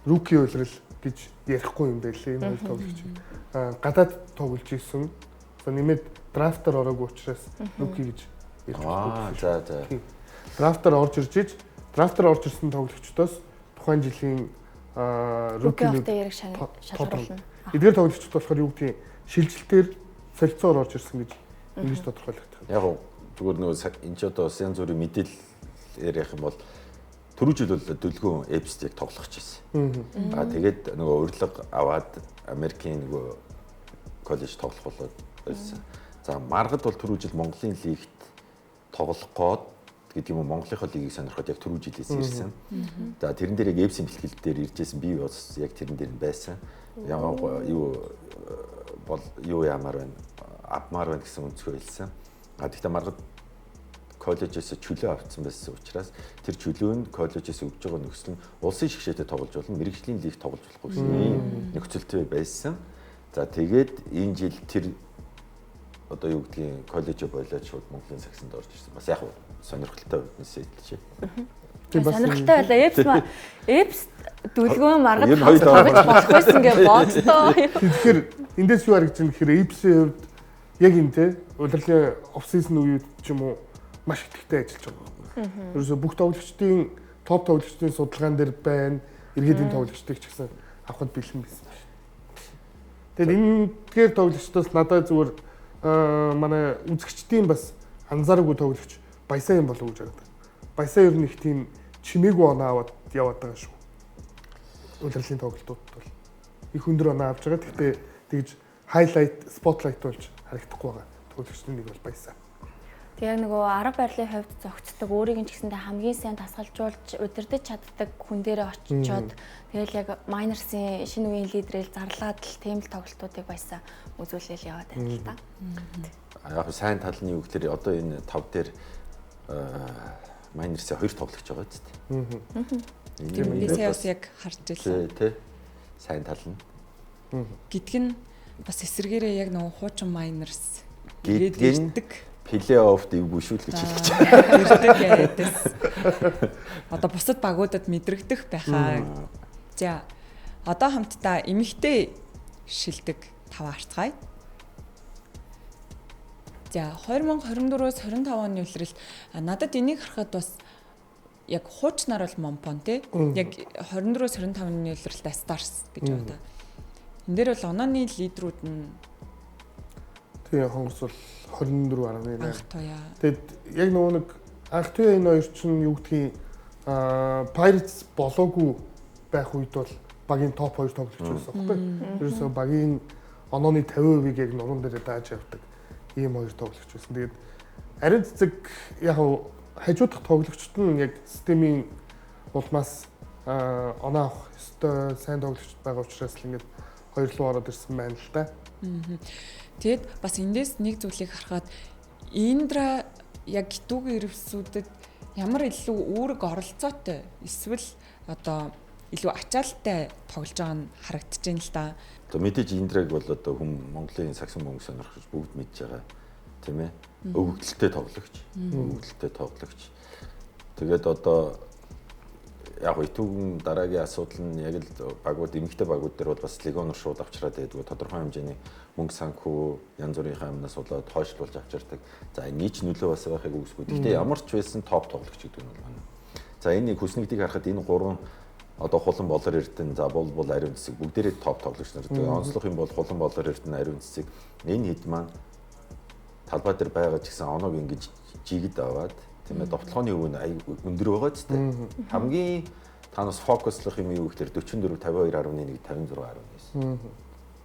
[SPEAKER 3] руки улирал гэж ярихгүй юм байлээ энэ хоёр тоглогч. Гадаад тоглож исэн. За нэмээд драфтаар ороогүй учраас руки гэж ярьж байна.
[SPEAKER 4] За.
[SPEAKER 3] Драфтаар орж ирсэн тоглогчдоос тухайн жилийн рукинууд шалгаруулна. Эдгээр тоглогчд болохоор юу гэдгийг шилжилтээр солилцоор орж ирсэн гэж ингэж тодорхойлогдох.
[SPEAKER 4] Яг зүгээр нөгөө энэ ч одоо янз бүрийн мэдээлэл ярих юм бол түрүү жил бол дүлгэн эпстийг тоглох гэсэн. Тэгээд нөгөө урилга аваад Америкийн нөгөө коллеж тоглох болоод байсан. За маргад бол түрүү жил Монголын лигт тоглох гээд гэдэг юм уу Монголынхоо лигийг сонирхоод яг түрүү жилээс ирсэн. За тэрэн дээр яг эпсийн бэлтгэл дээр иржсэн би бас яг тэрэн дээр байсан. Ямар юу ямар байна авмаар байна гэсэн өнцгөө хэлсэн. Гэхдээ маргад коллежээс чөлөө авсан байсан учраас тэр чөлөө нь коллежээс өгж байгаа нөхцөл нь улсын шгшээтэй тоглож болно, мэрэгжлийн лиг тоглож болохгүй гэсэн нөхцөлтэй байсан. За тэгээд энэ жил тэр одоо юу гэдгийг коллеж болоод шууд Монголын сагсанд орж ирсэн. Бас яг сонирхолтой үднэсээ хэлчихье.
[SPEAKER 2] Тийм бас сонирхолтой байлаа. Эпс дүлгэн маргад тоглож болох байсан гэж боддоо.
[SPEAKER 3] Тэгэхээр эндээс юу харагдаж байна гэхээр эпсийн хувьд яг энэ те улирлын оф сизон үед ч юм уу маш ихтэй ажиллаж байгаа. Ерөөсө бүх тоглогчдын топ тоглогчдын судалгаан дээр байна. Иргэдийн тоглогчдыг ч гэсэн авахд бэлэн байсан байна. Тэгээд энэ тэгэхээр тоглогчдоос надад зүгээр манай үзэгчдийн бас анзаараагүй тоглогч Баясаа юм болов уу гэж харагдав. Баясаа ер нь их тийм чимээгүй оноо аваад яваад байгаа шүү. удирдлагын тоглолтуудад бол их өндөр оноо авч байгаа. Гэхдээ тэгж highlight, spotlight болж харагдахгүй байгаа. Тоглогчдын нэг бол баясаа.
[SPEAKER 2] Тэгээ нөгөө арга барилын хувьд зохицдог өөрийг нь ч гэсэндээ хамгийн сайн тасгалжуулж удирдах чаддаг хүн дээрээ очичоод тэгэл яг Miners-ийн шинэ үеийн лидерэл зарлаад л тийм л тоглолтуудыг баясаа үзүүлэл яваад байна л да.
[SPEAKER 4] Яг сайн тал нь юу гэхээр одоо энэ 5 дээр Miners-ийн 2 тоглогч байгаа ч тийм.
[SPEAKER 1] Тиймээс бас яг харж байлаа.
[SPEAKER 4] Тэ сайн тал нь.
[SPEAKER 1] Гэдг нь бас эсэргээрээ яг нөгөө хуучин Miners
[SPEAKER 4] гэдэг плей-офф дэвгүй шүү л гэж хэлж
[SPEAKER 1] байна. Одоо бусад багуудад мэдрэгдэх байхаа. За одоо хамтдаа эмэгтэй шилдэг 5 арцгаая. За 2024-өөс 25 оны үлрэлт надад энийг харахад бас яг хуучнаар бол Момпон тий. Яг 24-өөс 25 оны үлрэлт Stars гэж байна та. Энд дээр бол онооны лидерүүд нь
[SPEAKER 3] тэгээ Хонгос бол 24.8.
[SPEAKER 1] анх туяа.
[SPEAKER 3] Тэгэд яг нөгөө нэг анх туяа энэ хоёр чинь юу гэдгийг Pirates болоогүй байх үед бол багийн топ 2 тоглогч байсан байхгүй. Ерөөсөө багийн онооны 50%-ийг яг нуруунд дээр дааж явдаг ийм хоёр тоглогч байсан. Тэгээд ариун цэцэг яг хажуудах тоглогчд нь яг системийн улмаас оноо авах ёстой сайн тоглогчд байгаа учраас л ингээд хоёр руу ороод ирсэн байна л да.
[SPEAKER 1] Тэгэд бас эндээс нэг зүйлийг харахад Индра яг гитүүгийн ирвсүүдэд ямар илүү үүрэг оролцоотой эсвэл одоо илүү ачаалттай тоглож байгаа нь харагдаж байна л да.
[SPEAKER 4] Одоо мэдээж Индраг бол одоо хүн Монголын саксон бөмбөг сонирхож бүгд мэдж байгаа тийм ээ. Өвгөлтэй тоглогч. Өвгөлтэй тоглогч. Тэгээд одоо яг итүүгийн дараагийн асуудал нь яг л багууд эмэгтэй багууд дээр бол бас легионер шууд авчраад байдгүй тодорхой хэмжээний мөнгө санхүү янз бүрийн амнаас болоод хойшлуулж авчирдаг. За энэ ч нөлөө бас байхыг үгүйсгүй. Гэхдээ ямар ч байсан топ тоглогч гэдэг нь бол байна. За энэний хүснэгдийг харахад энэ гурван одоо Хулан Болор Эрдэнэ, за бол Ариун Цэцэг бүгдээрээ топ тоглогч нар. Тэгээ онцлог юм бол Хулан Болор Эрдэнэ, Ариун Цэцэг энэ хэд маань талбай дээр байгаа ч гэсэн оноог ингэж жигд аваад тийм ээ довтлооны өв нь өндөр байгаа ч тийм хамгийн танаас фокуслох юм юу гэхээр 44 52.1 56.9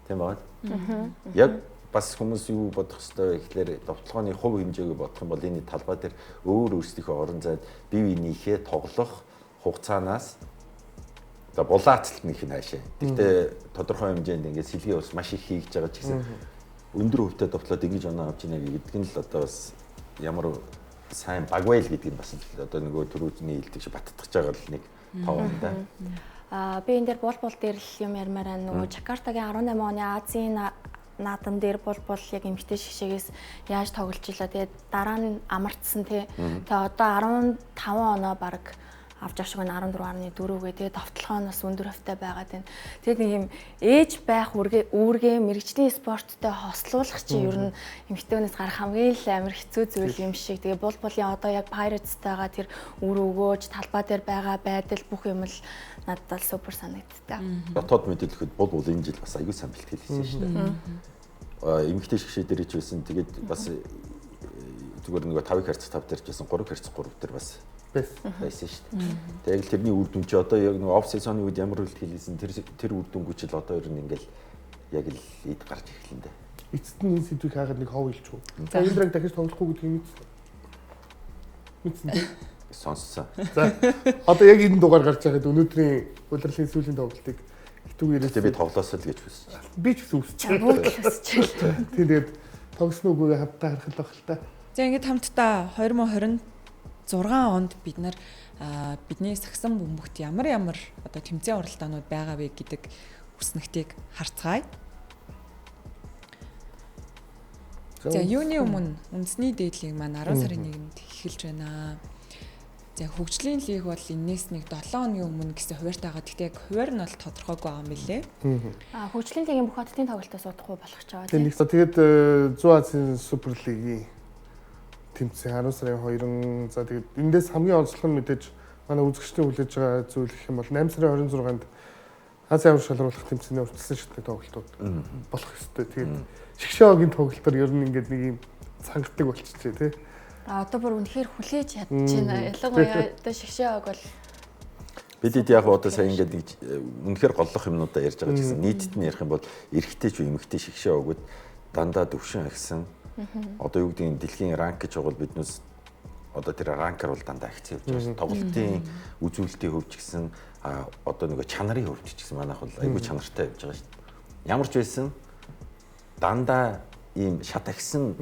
[SPEAKER 4] тийм байна. Яг бас хүмүүс юу бодох ёстой вэ гэхээр довтлооны хувь хэмжээг бодох юм бол энэ талбай дээр өөр өөрсдийнхөө орон зайд бие биенийхээ тоглох хугацаанаас за булаацлт нэг хаашаа. Гэхдээ тодорхой хэмжээнд ингээд сэлгээ ус маш их хийж байгаа ч гэсэн өндөр хөвтэй довтлоод ингэж оноо авч ийнэ гэдэг нь л одоо бас ямар сайн баг байл гэдэг нь бас одоо нөгөө төрөөний хилдэг шиг баттгаж байгаа л нэг тоо юм да.
[SPEAKER 2] Би энэ дээр бол дээр л юм ярмаар нөгөө Жакартагийн 18 оны Азийн наадам дээр бол яг эмэгтэй шгшээс яаж тоглож илаа. Тэгээд дараа нь амарцсан тий. Тэгээ одоо 15 оноо баг авч авшиг нь 14.4 гээ. Тэгээд товтлогооноос өндөр хөвтэй байгаад байна. Тэгээд нэг юм ээж байх үүргээ мэрэгжлийн спорттой хослуулах чи ер нь эмэгтэйнээс гарах хамгийн л амар хэцүү зүйл юм шиг. Тэгээд булын одоо яг Pirates-тайгаа тэр үр өгөөж талбай дээр байгаа байдал бүх юм л надад л супер санагддаг.
[SPEAKER 4] Дотоод мэдээлэхэд бол энэ жил бас аягүй сайн бэлтгэл хийсэн шүү дээ. Эмэгтэй шгшээ дээр ч байсан. Тэгээд бас зүгээр нөгөө 5 харьцах 5 дээр ч байсан 3 харьцах 3 дээр бас байсан шүү дээ. Тэгээд тэрний үр дүн чи одоо яг нөгөө оф сезоны үед ямар бэлтгэл хийсэн тэр үр дүнгүүч л одоо ер нь ингээл яг л ид гарч эхэлнэ дээ.
[SPEAKER 3] Эцэст нь энэ сэдвийг хаагаад нэг хов илж үү. За Индраг дахиж тоглохгүй гэдгийг мэдсэн.
[SPEAKER 4] Сонссон.
[SPEAKER 3] За одоо яг энэ дугаар гарч байгаад өнөөдрийн удирдлагын сүүлийн тоглолтыг хитүүгээрээ
[SPEAKER 4] би тоглоосоо л гэж хүсэж байна.
[SPEAKER 3] Би ч үсэж байна. Тэгээд тогсон үгүйгээ хамтдаа харах л байх л та.
[SPEAKER 1] За ингээд хамтдаа 2026 онд бид нар бидний сагсан бөмбөгт ямар одоо тэмцээн оролдоонууд байгаа вэ гэдэг хүснэгтийг харцгаая. За юуны өмнө үндэсний дээдлийг маань 10 сарын 1-нд эхэлж байна. За хөгжлийн лиг бол энэс нэг 7 хоногийн өмнө гэсэн хуваарьтайгаа гэхдээ яг хуваар нь бол тодорхойгүй байгаа юм билэ.
[SPEAKER 2] Хөгжлийн лигийн бүх хотын тоглолтоос удахгүй болох ч байгаа
[SPEAKER 3] тийм. Тэгээд 100 Азийн Супер лигийн тэмцээн 10 сарын 2-нд за тэгээд эндээс хамгийн онцлог нь мэдээж манай үзэгчдийн хүлээж байгаа зүйл гэх юм бол 8 сарын 26-нд Азийн авар шалруулах тэмцээний урьдчилан шатны тоглолтууд болох ёстой. Тэгээд шгшөөгийн тоглолтоор ер нь ингээд нэг юм цангадаг болчихжээ тий.
[SPEAKER 2] Одоо бүр үнэхээр хүлээж чадчихна. Ялангуяа одоо шгшөөг бол
[SPEAKER 4] Бид яг одоо сая ингээд нэг үнэхээр голлох юмнуудаа ярьж байгаа ч гэсэн нийтэд нь ярих юм бол эрэгтэй ч эмэгтэй шигшээ өгöd дандаа төвшин агсан. Одоо юу гэдэг нь дэлхийн ранк гэж байгаа бол биднээс одоо тэр ранкаар бол дандаа агцсан явж байгаа. Тоглолтын үзүүлэлтийн хөвч гэсэн одоо нөгөө чанарын хөвч гэсэн манайх бол айгүй чанартай явж байгаа шүү дээ. Ямар ч байсан дандаа ийм шат агсан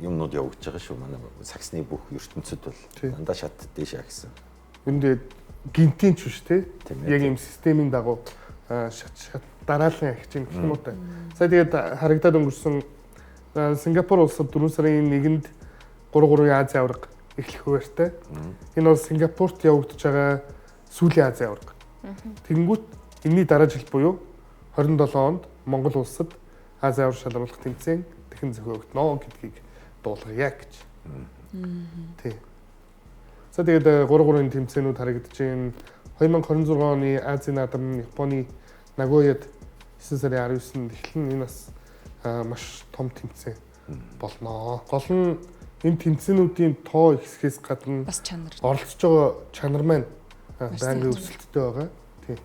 [SPEAKER 4] юмнууд явагдаж байгаа шүү. Манай саксны бүх ертөнцид бол дандаа шат дээш агсан.
[SPEAKER 3] Энд гинтийн ч биш те. Яг ийм системийн дагуу шат дараалан агч юм гэх юм уу та. Сая тэгээд харагдаад өнгөрсөн Сингапур улсад 4 сарын 1-нд 3 Азийн аварга эхлэх хуваартай. Энэ бол Сингапурт явагдаж байгаа сүүлийн Азийн аварга. Тэгэнгүүт энэний дараа жил буюу 27 онд Монгол улсад Азийн аварга шалруулах тэмцээн дахин зохиогдно гэдгийг дуулгая гэж. Тий. За тэгээд 3 тэмцээнүүд харагдаж байна. 2026 оны Азийн наадам Японы Нагояд 9 сарын 19-нд эхлэн энэ бас маш том тэмцээн болно. Гол нь энэ тэмцээнүүдийн тоо ихсхээс гадна
[SPEAKER 1] бас чанар.
[SPEAKER 3] Оролцож байгаа чанар маань байнгын өсөлттэй байгаа. Тийм.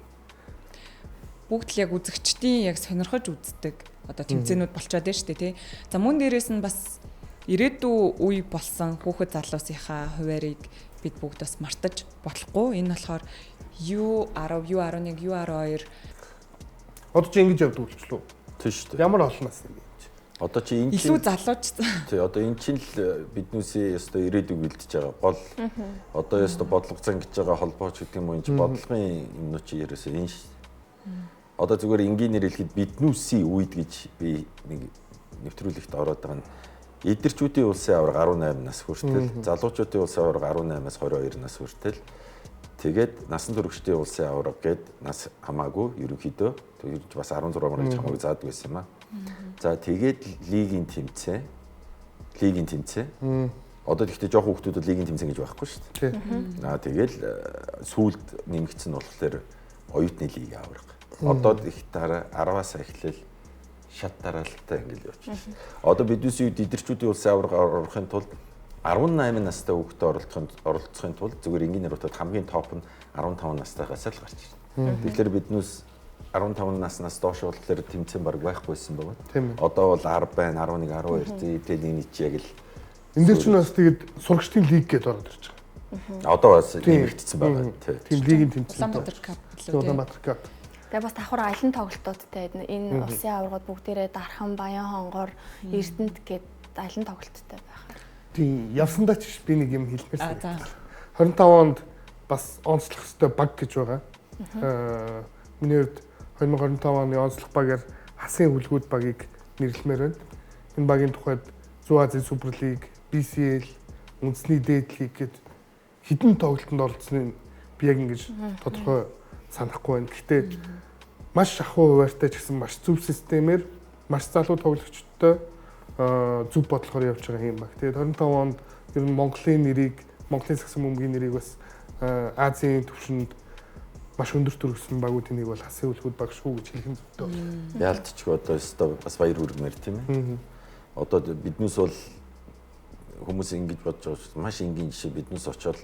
[SPEAKER 1] Бүгд л яг үзэгчдийн яг сонирхож үздэг одоо тэмцээнүүд болчиход байна шүү дээ тий. За мөн дээрээс нь бас ирээдүй үе болсон хүүхэд залуусынхаа хуваарийг бид бүгд бас мартаж болохгүй. Энэ болохоор U10, U11, U12
[SPEAKER 3] Одоо чи ингэж явдаг болчихлоо.
[SPEAKER 4] Тийм шүү дээ.
[SPEAKER 3] Ямар олон нас юм бэ?
[SPEAKER 4] Одоо чи энэ
[SPEAKER 1] илүү залуучсан.
[SPEAKER 4] тий одоо энэ чинь л биднээсээ ёстой ирээдүйг бэлдэж байгаа гол одоо ёстой бодлого зангиж байгаа холбооч гэдэг юм уу энэ бодлогын юмнууд чи ерөөсөө энэ шүү. Одоо зүгээр энгийнээр хэлэхэд биднүүсийн үед гэж би нэг нэвтрүүлэгт ороод байгаа нь эдэрчүүдийн улсын аварга 18 нас хүртэл залуучуудын улсын аварга 18-аас 22 нас хүртэл тэгээд насан туршидтын улсын аварга гээд нас хамаагүй ерөнхийдөө тэгж бас 16 мөр гэж хамаагүй заадаг байсан юм аа. За тэгээд лигийн тэмцээн. Одоо тэгтээ жоохон хүмүүсд лигийн тэмцээн гэж байхгүй шүү дээ. Тэгэл сүүлд нэмэгдсэн болохоор оюутны лиг аварга. Одоо их дараа 10-аас эхлээл шат дараалттай ингээл явчихна шүү дээ. Одоо биднээс үед эдэрчүүдийн улсын аварга орохын тулд 18 настай хүүхдэд оролцохын тулд зүгээр энгийнээр утаад хамгийн топ нь 15 настайгаас л гарч ирнэ. Тэгэхээр биднээс 15 наснаас доош болохоор тэмцээн баг байхгүйсэн байгаа. Одоо бол 10 байна, 11, 12 тэгээд энэ чи яг л
[SPEAKER 3] энэ дэр чинь бас тэгээд сурагчдын лиг гэдээ ороод ирж байгаа.
[SPEAKER 4] Одоо бас нэмэгдсэн байгаа.
[SPEAKER 3] Тийм лигийн тэмцээн.
[SPEAKER 1] Улаанбаатар кап лөө.
[SPEAKER 3] Улаанбаатар кап.
[SPEAKER 2] Тэгээ бас давхар аялын тоглолтуудтай энэ улсын аваргууд бүгдээрээ Дархан, Баян хонгор, Эрдэнэт гээд аялын тоглолттой байна.
[SPEAKER 3] Тийм явсандаа ч би нэг юм хэлмээр байна. 25 онд бас онцлох хөстэй баг гэж байгаа. Миний хувьд 2025 оны онцлог багаар хасын хүлгүүд багийг нэрлэмээр байна. Энэ багийн тухайд Зүүн Азийн Супер лиг, BCL, үндэсний дээд лиг гээд хэдэн тоглолтод оролцсныг би яг ингэж тодорхой санахгүй байна. Гэхдээ маш ахуй хуваартай ч гэсэн маш зөв системээр маш залуу тоглогчдтой зөв бодлохоор явж байгаа юм баг. Тэгээд 25 онд ер нь Монголын сагсан бөмбөгийн нэрийг бас Азийн түвшинд маш өндөр төрөгсөн багуудын нэг бол хасын хүлгүүд баг шүү гэж хэлэх нь зүйтэй.
[SPEAKER 4] Яалтчгүй одоо өстой бас баяр хүрмээр тийм ээ. Одоо биднээс бол хүмүүс ингэж бодож байгаа маш энгийн жишээ биднээс очоод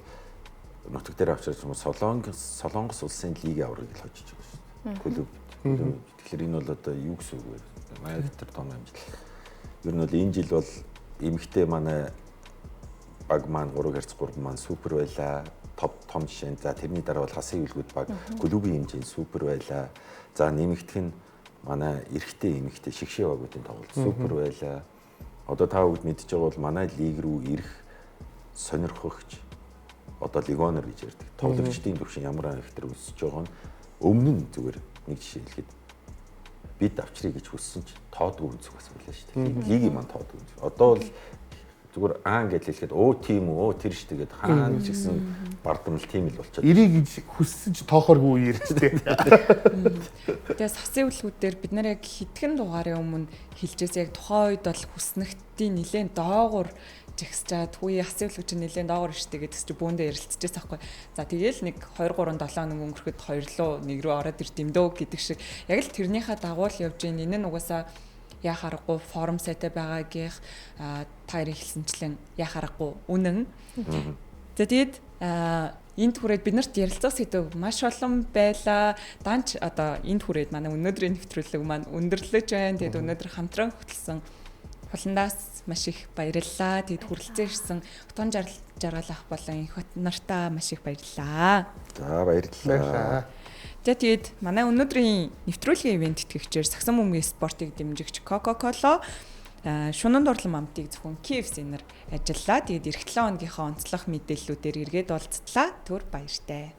[SPEAKER 4] нутаг дээр авчирч юм Солонгос улсын лиг аврагыг л хожиж байгаа шүү дээ. Клуб. Тэгэхээр энэ бол одоо юу гэсэн үг вэ? Манай дээр том амжилт. Ер нь бол энэ жил бол эмэгтэй манай баг маань 3x3 маань супер байлаа. Том жишээ. За тэрний дараа бол хасын үлгүүд баг клубын хэмжээнд супер байлаа. За нэмэгдэх нь манай эрэгтэй эмэгтэй шигшээ багуудын тоглолт супер байлаа. Одоо та бүгд мэдж байгаа бол манай лиг рүү ирэх сонирхогч одоо легионер гэж ярьдаг. Тоглогчдын төвшин ямар ихтер өсөж байгаа нь өмнө нь зүгээр нэг жишээ хэлэхэд бид авчрыг гэж хүссэн ч тоодгүй үнцэг бас байлаа шүү дээ. Лигийн маань тоодгүй үнцэг. Одоо бол зүгээр гэж хэлэхэд тийм үү тэр шүү дээ хаана ч гэсэн бардамл тийм л болчиход.
[SPEAKER 3] Ирээ гэж хүссэн ч тоохооргүй ирж дээ.
[SPEAKER 1] Тэгээ сасын үлгүүдээр бид нар яг хэдхэн дугаарын өмнө хэлжээс яг тухайн үед бол хүснэгтийн нэлээд доогуур жигсэж чад хүү ясын үлгүүч нэлээд доогуур иржтэй гэдэгс чи бүүндээ ярилцчихсан байхгүй. За тэгээл нэг 2 3 7 хоног өнгөрөхөд 2 руу 1 рүү ороод ирд юм дөө гэдэг шиг яг л тэрнийхээ дагуу л явж гин энэ нь угаасаа яа харахгүй форум сайтай байгаагийнх та хоёрын хэлсэнчлэн яа харахгүй үнэн. За тэгээд энд хүрээд биднэрт ярилцах сэдв маш олон байлаа. Данч одоо энд хүрээд манай өнөөдрийн нэвтрүүлэг маань өндөрлөж байна. Тэгээд өнөөдөр хамтран хөтлсөн хуландаас маш их баярлалаа. Тэгэд хүрэлцэн ирсэн Утган жаргал ах болон их хот нартаа маш их баярлалаа.
[SPEAKER 4] За баярлалаа.
[SPEAKER 1] За тэгээд манай өнөөдрийн нэвтрүүлгийн ивент тэтгэгчээр Сагсан бөмбөгийн спортыг дэмжигч Coca-Cola шунан дурлан мамтыг зөвхөн KFC-нэр ажиллаа. Тэгээд эх 7 хоногийнхоо онцлог мэдээллүүдээр эргээд уулзтлаа. Түр баяртай.